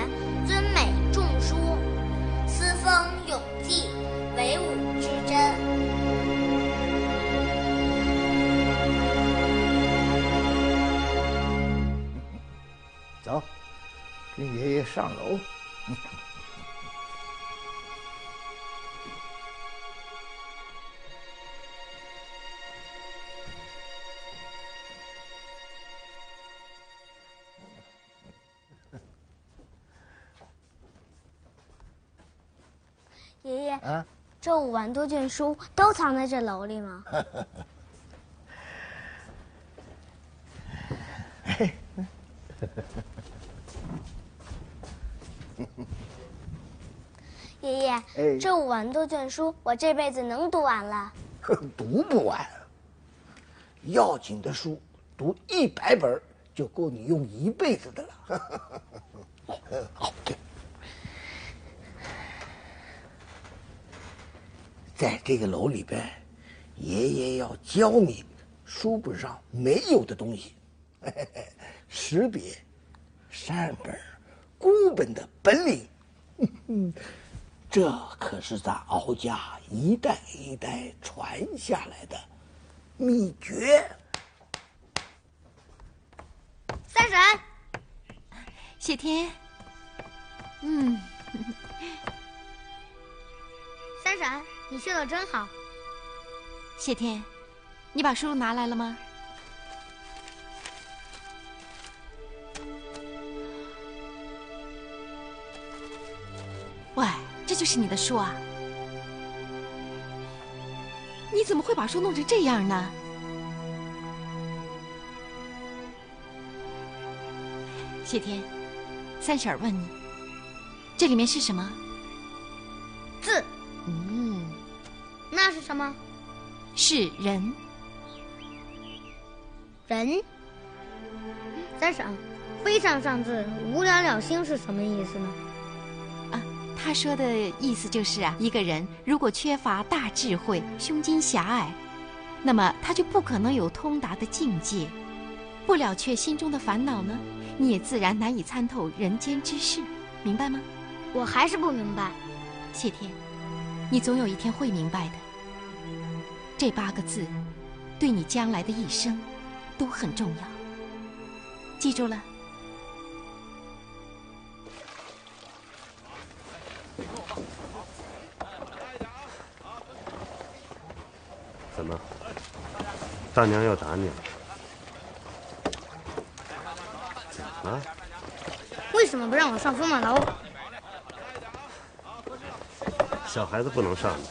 尊美重书，思风永继，惟吾之真。走，跟爷爷上楼。爷爷，这5万多卷书都藏在这楼里吗？爷爷，这5万多卷书，我这辈子能读完了？读不完，要紧的书读100本就够你用一辈子的了。好，对，在这个楼里边，爷爷要教你书本上没有的东西，识别善本、孤本的本领。这可是咱敖家一代一代传下来的秘诀。三婶，谢天。三婶，你绣的真好。谢天，你把书拿来了吗？喂，这就是你的书啊？你怎么会把书弄成这样呢？谢天，三婶儿问你，这里面是什么？字。那是什么？是人。人。三婶，非上上字，无了了心是什么意思呢？他说的意思就是一个人如果缺乏大智慧，胸襟狭隘，那么他就不可能有通达的境界，不了却心中的烦恼呢，你也自然难以参透人间之事，明白吗？我还是不明白。谢天，你总有一天会明白的。这8个字，对你将来的一生都很重要，记住了。怎么，大娘要打你了？怎么了？为什么不让我上风马楼？小孩子不能上的，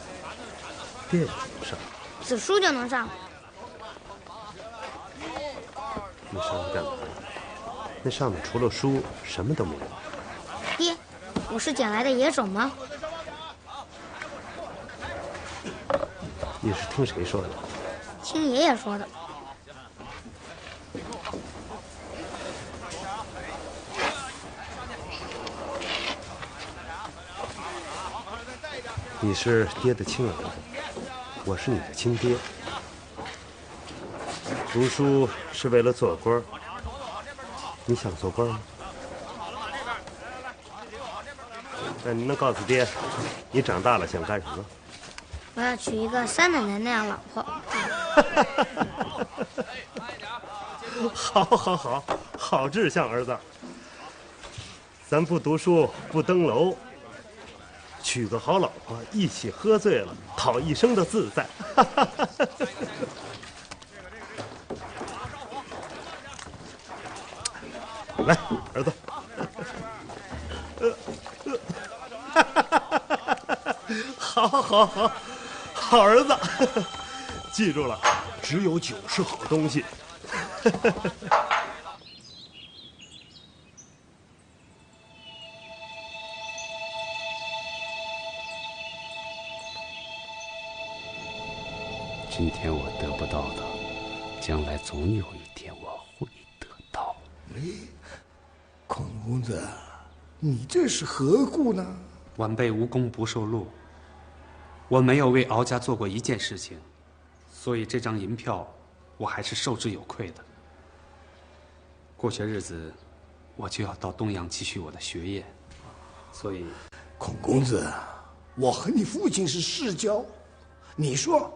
爹也不上。子书就能上。你上去干嘛？那上面除了书什么都没有。爹，我是捡来的野种吗？你是听谁说的？听爷爷说的。你是爹的亲儿子，我是你的亲爹。读书是为了做官，你想做官吗？那你能告诉爹，你长大了想干什么？我要娶一个三奶奶那样老婆。好志向，儿子。咱不读书，不登楼，娶个好老婆，一起喝醉了，讨一生的自在。来，儿子。好儿子，记住了，只有酒是好东西。今天我得不到的，将来总有一天我会得到。孔公子，你这是何故呢？晚辈无功不受禄，我没有为敖家做过一件事情，所以这张银票我还是受之有愧的。过些日子，我就要到东阳继续我的学业，所以，孔公子，我和你父亲是世交，你说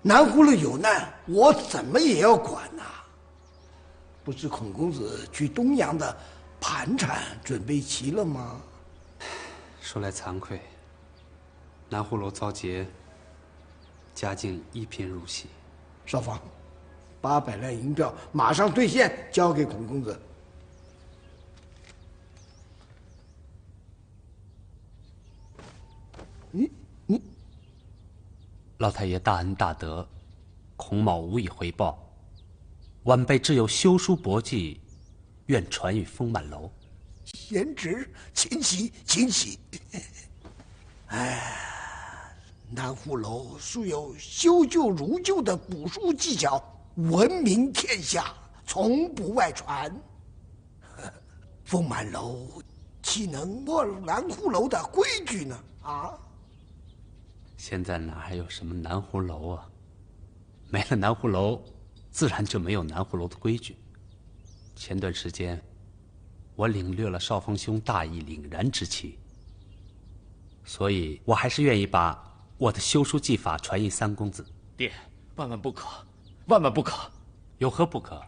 南葫芦有难，我怎么也要管呐。不是孔公子去东阳的盘缠准备齐了吗？说来惭愧，南葫芦遭劫，家境一贫如洗。少房，800两银票马上兑现，交给孔公子。你，老太爷大恩大德，孔某无以回报。晚辈只有修书博记，愿传与丰满楼。贤侄，请起，请起。南葫芦素有修旧如旧的古书技巧，闻名天下，从不外传。凤满楼岂能破南湖楼的规矩呢？啊！现在哪还有什么南湖楼啊？没了南湖楼，自然就没有南湖楼的规矩。前段时间，我领略了少峰兄大义凛然之气，所以我还是愿意把我的修书技法传于三公子。爹，万万不可，万万不可！有何不可？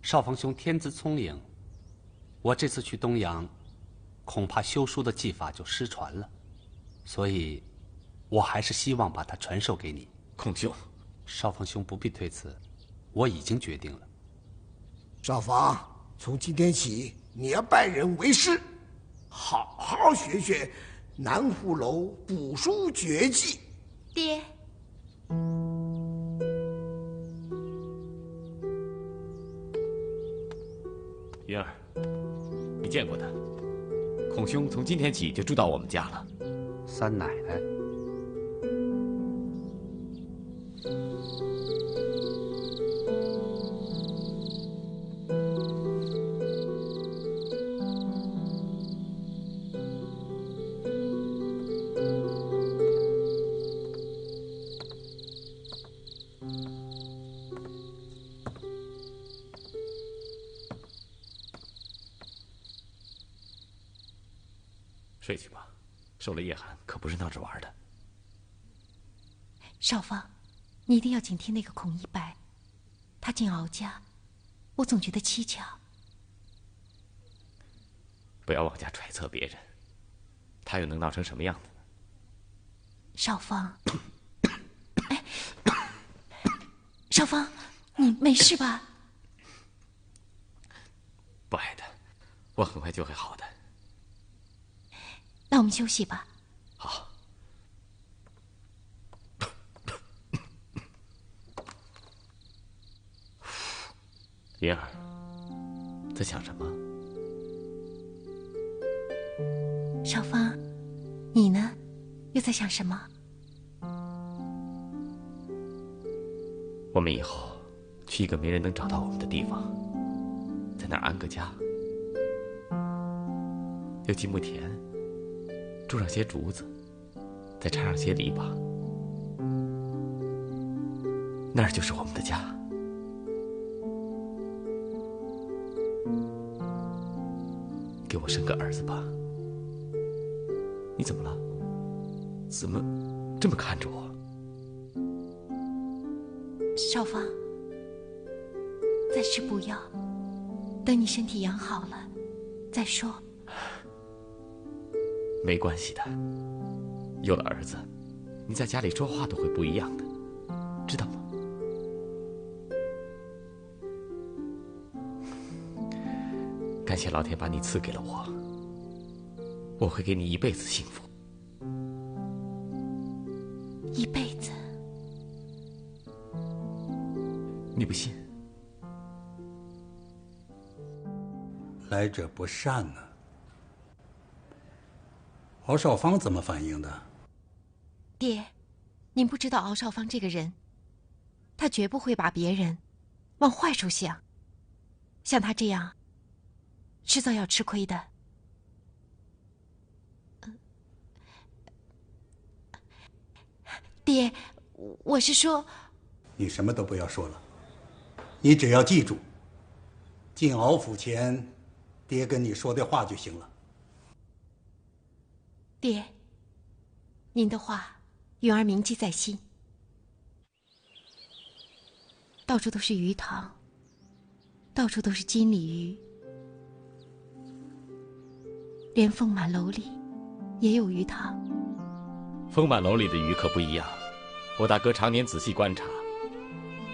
少峰兄天资聪颖，我这次去东阳，恐怕修书的技法就失传了，所以，我还是希望把它传授给你。孔兄，少峰兄不必推辞，我已经决定了。少峰，从今天起，你要拜人为师，好好学学南湖楼补书绝技。爹。云儿，你见过他？孔兄从今天起就住到我们家了。三奶奶。睡去吧，受了夜寒可不是闹着玩的。少峰，你一定要警惕那个孔一白，他进敖家，我总觉得蹊跷。不要妄加揣测别人，他又能闹成什么样子呢？少峰，哎，少峰，你没事吧？不碍的，我很快就会好的。那我们休息吧。好。云儿，在想什么？少峰，你呢？又在想什么？我们以后去一个没人能找到我们的地方，在那儿安个家，有几亩田。种上些竹子，再插上些篱笆，那儿就是我们的家。给我生个儿子吧。你怎么了？怎么这么看着我？少峰，暂时不要，等你身体养好了再说。没关系的，有了儿子，你在家里说话都会不一样的，知道吗？感谢老天把你赐给了我，我会给你一辈子幸福。一辈子？你不信？来者不善呢。敖少芳怎么反应的？爹，您不知道敖少芳这个人，他绝不会把别人往坏处想。像他这样，迟早要吃亏的。爹，我是说……你什么都不要说了，你只要记住，进敖府前，爹跟你说的话就行了。爹，您的话，允儿铭记在心。到处都是鱼塘，到处都是金鲤鱼，连凤满楼里也有鱼塘。丰满楼里的鱼可不一样，我大哥常年仔细观察，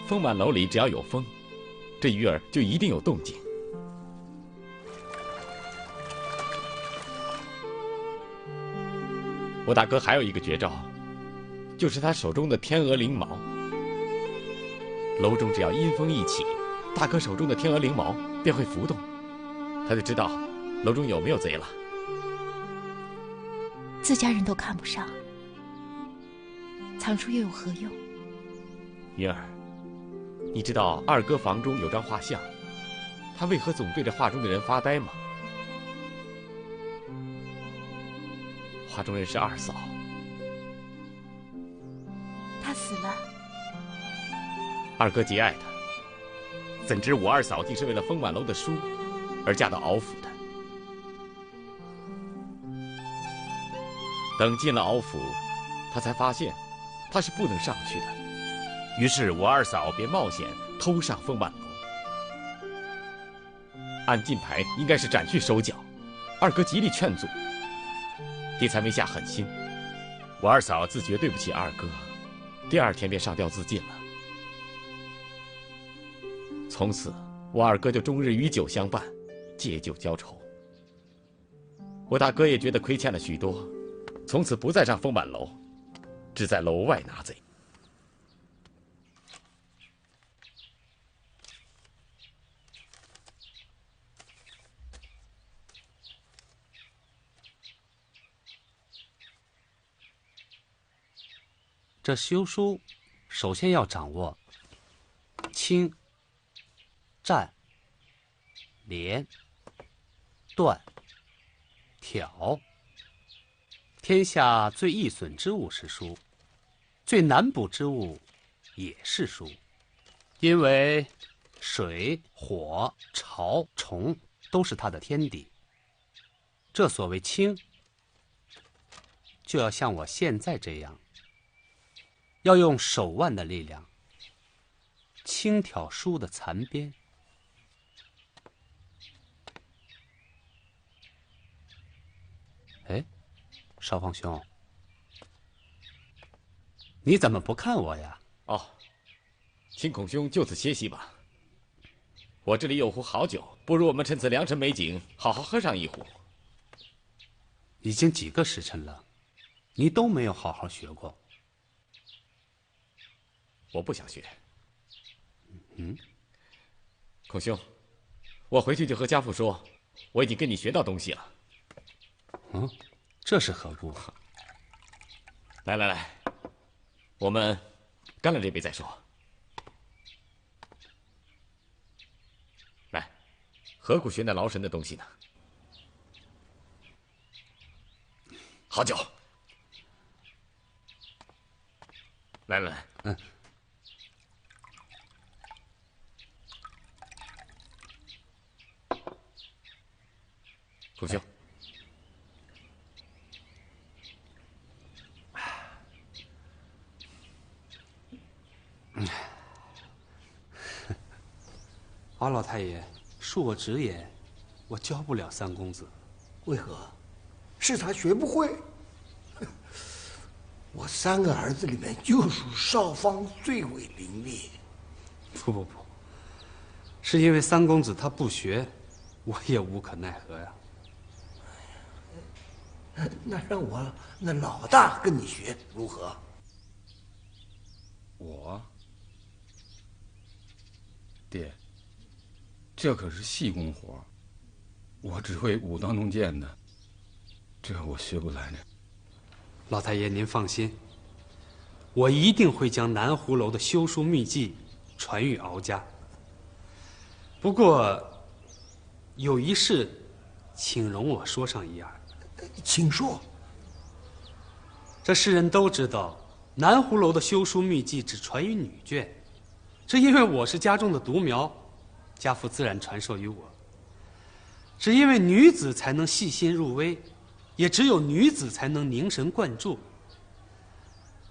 丰满楼里只要有风，这鱼儿就一定有动静。我大哥还有一个绝招，就是他手中的天鹅翎毛。楼中只要阴风一起，大哥手中的天鹅翎毛便会浮动，他就知道楼中有没有贼了。自家人都看不上，藏书又有何用？云儿，你知道二哥房中有张画像，他为何总对着画中的人发呆吗？画中人是二嫂，她死了。二哥极爱她，怎知我二嫂竟是为了风满楼的书而嫁到敖府的。等进了敖府，他才发现他是不能上去的。于是我二嫂便冒险偷上风满楼。按禁牌应该是斩去手脚，二哥极力劝阻，爹才没下狠心。我二嫂自觉对不起二哥，第二天便上吊自尽了。从此我二哥就终日与酒相伴，借酒浇愁。我大哥也觉得亏欠了许多，从此不再上风满楼，只在楼外拿贼。这修书首先要掌握清、占、连、断、挑。天下最易损之物是书，最难补之物也是书，因为水、火、潮、虫都是它的天敌。这所谓清，就要像我现在这样，要用手腕的力量轻挑书的残边。哎，少芳兄，你怎么不看我呀？哦，请孔兄就此歇息吧。我这里有壶好酒，不如我们趁此良辰美景，好好喝上一壶。已经几个时辰了，你都没有好好学过。我不想学。嗯，孔兄，我回去就和家父说，我已经跟你学到东西了。嗯，这是何故？来来来，我们干了这杯再说。来，何故学那劳神的东西呢？好酒。来来来，嗯。孔兄，敖老太爷，恕我直言，我教不了三公子。为何？是他学不会？我三个儿子里面，就属少芳最为伶俐。不，是因为三公子他不学，我也无可奈何呀。那让我那老大跟你学如何？我，爹，这可是细工活，我只会武当中剑的，这我学不来呢。老太爷您放心，我一定会将南湖楼的修书秘技传与敖家。不过有一事，请容我说上一二。请说。这世人都知道，南湖楼的修书秘技只传于女眷，这因为我是家中的独苗，家父自然传授于我。只因为女子才能细心入微，也只有女子才能凝神贯注。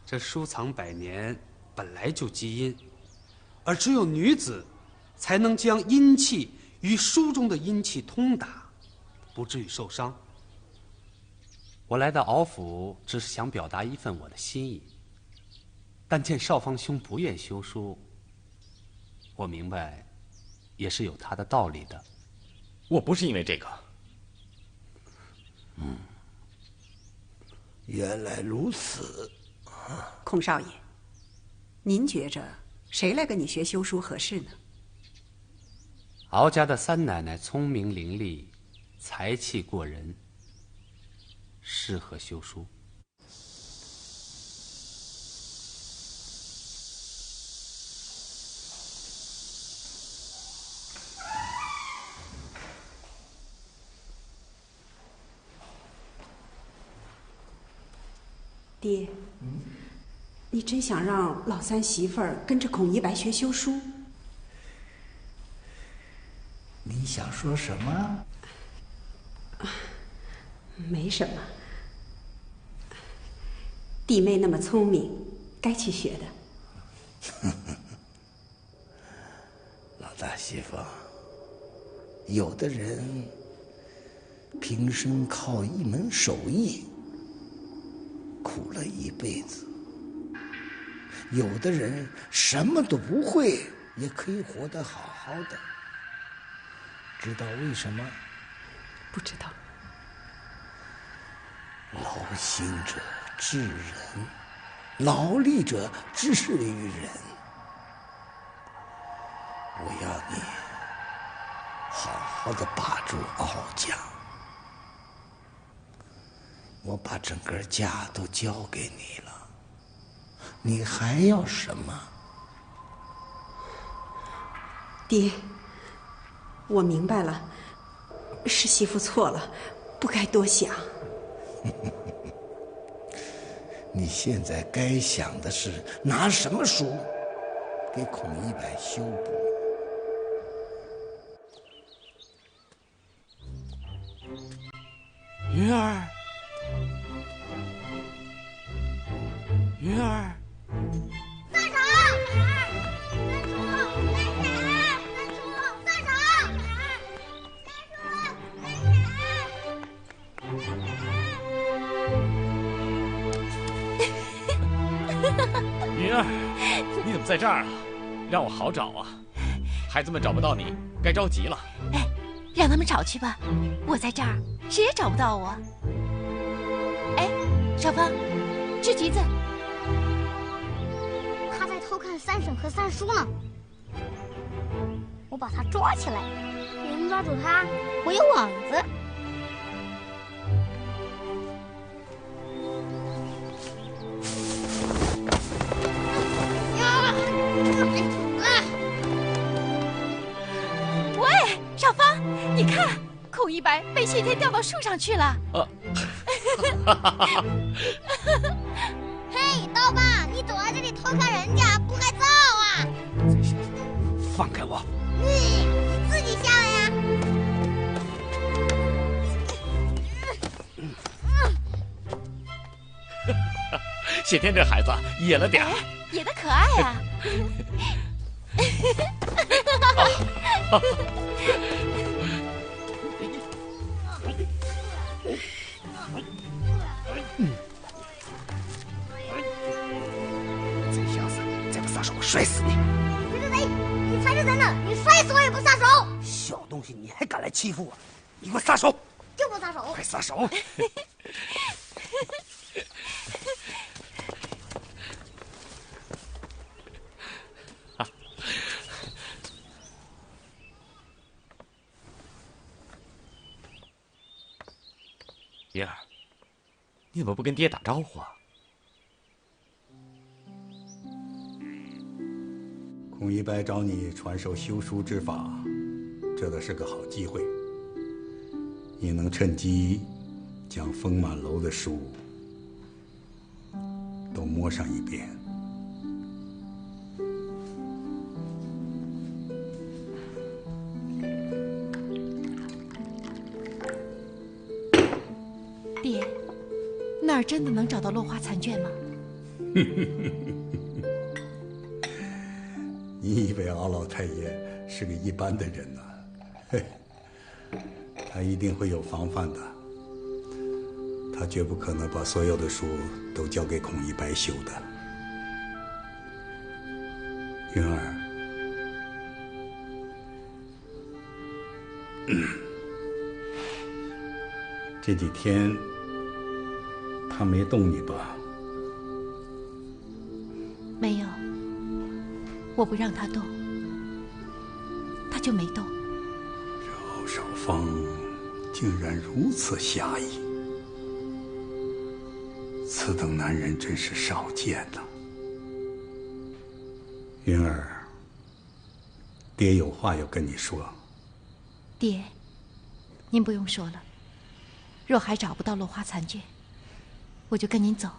这书藏百年，本来就积阴，而只有女子才能将阴气与书中的阴气通达，不至于受伤。我来到敖府，只是想表达一份我的心意。但见少芳兄不愿修书，我明白，也是有他的道理的。我不是因为这个。原来如此。孔少爷，您觉着谁来跟你学修书合适呢？敖家的三奶奶聪明伶俐，才气过人，适合修书。爹，你真想让老三媳妇儿跟着孔一白学修书？你想说什么？没什么。弟妹那么聪明，该去学的。老大媳妇，有的人平生靠一门手艺苦了一辈子，有的人什么都不会也可以活得好好的。知道为什么？不知道。劳心者治人，劳力者治于人。我要你好好的把住敖家，我把整个家都交给你了，你还要什么？爹，我明白了，是媳妇错了，不该多想。你现在该想的是拿什么书给孔一白修补。云儿，云儿，散场！散场！云儿，你怎么在这儿啊？让我好找啊！孩子们找不到你，该着急了。哎，让他们找去吧，我在这儿，谁也找不到我。哎，少芳，吃橘子。他在偷看三婶和三叔呢，我把他抓起来。你们抓住他，我有网子。喂，少芳，你看，孔一白被谢天吊到树上去了。嘿，刀疤，你躲在这里偷看人家，不该造啊！放开我！你自己下来呀！谢天这孩子野了点儿，野得可爱啊！这小子再不撒手，我摔死你！你是谁？你才是人呢！你摔死我也不撒手！小东西，你还敢来欺负我？你给我撒手！就不撒手！快撒手！云儿，你怎么不跟爹打招呼啊？孔一白找你传授修书之法，这倒是个好机会。你能趁机将丰满楼的书都摸上一遍。爹，那儿真的能找到落花残卷吗？你以为敖老太爷是个一般的人呢？嘿，他一定会有防范的。他绝不可能把所有的书都交给孔一白修的。云儿，这几天他没动你吧？没有，我不让他动，他就没动。赵少芳竟然如此侠义，此等男人真是少见呐。云儿，爹有话要跟你说。爹，您不用说了。若还找不到落花残卷，我就跟您走，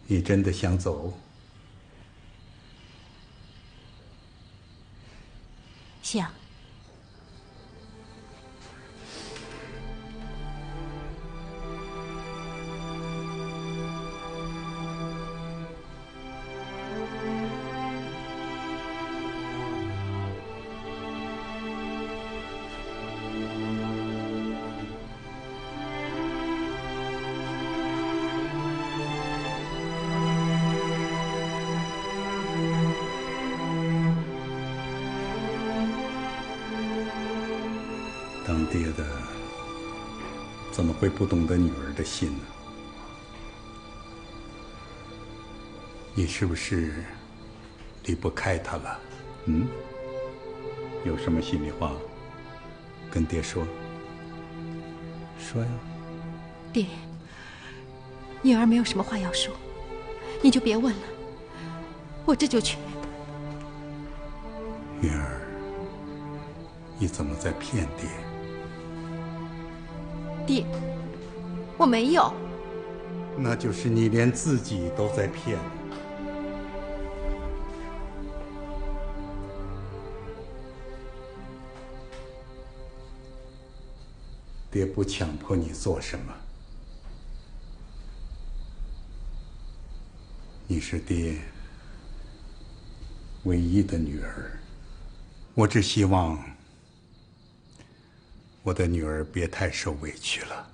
你真的想走？想。当爹的怎么会不懂得女儿的心呢？你是不是离不开她了？嗯？有什么心里话跟爹说？说呀。爹，女儿没有什么话要说，你就别问了，我这就去。云儿，你怎么在骗爹？爹，我没有。那就是你连自己都在骗。爹不强迫你做什么，你是爹唯一的女儿，我只希望我的女儿别太受委屈了。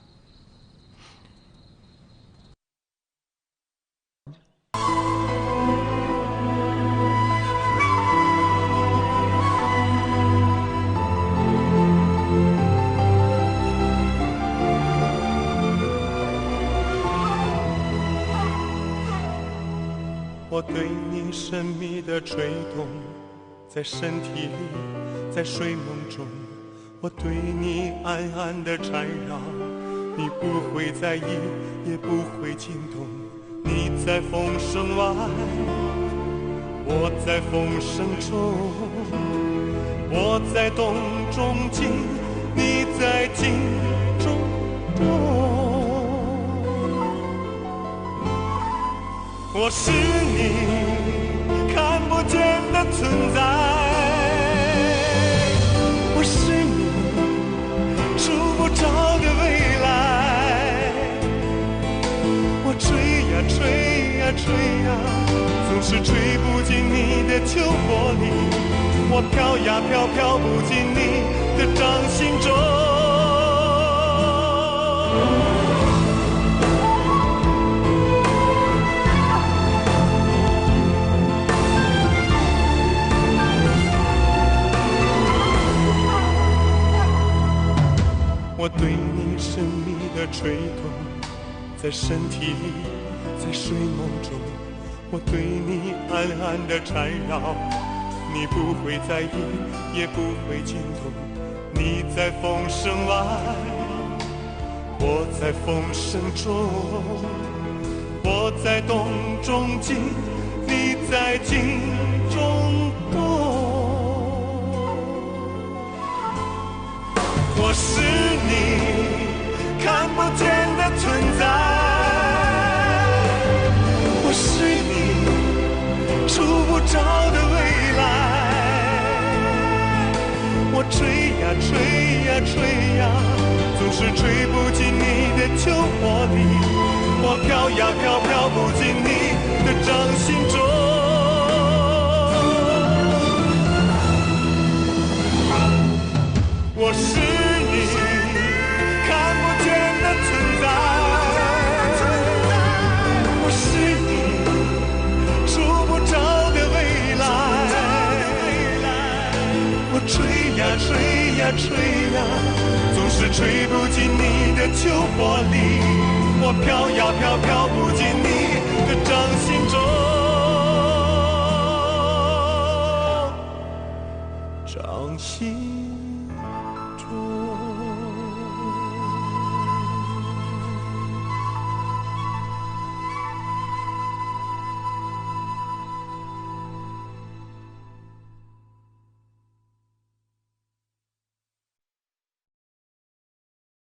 我对你神秘的吹动，在身体里，在睡梦中，我对你暗暗的缠绕，你不会在意，也不会惊动。你在风声外，我在风声中，我在动中静，你在静中动。我是你看不见的存在，我是你触不着的未来。我吹呀吹呀吹呀，总是吹不进你的秋波里。我飘呀飘，飘不进你的掌心中。我对你神秘的吹动，在身体里，在睡梦中，我对你暗暗的缠绕，你不会在意，也不会惊动。你在风声外，我在风声中，我在动中静，你在静中动。我是你看不见的存在，我是你触不着的未来。我吹呀吹呀吹呀，总是吹不进你的秋波里。我飘呀飘，飘不进你的掌心中。我是你看不见的存在，我是你触不着的未来。我吹呀吹呀吹呀，总是吹不进你的秋波里。我飘呀飘，飘不进你的掌心中，掌心中。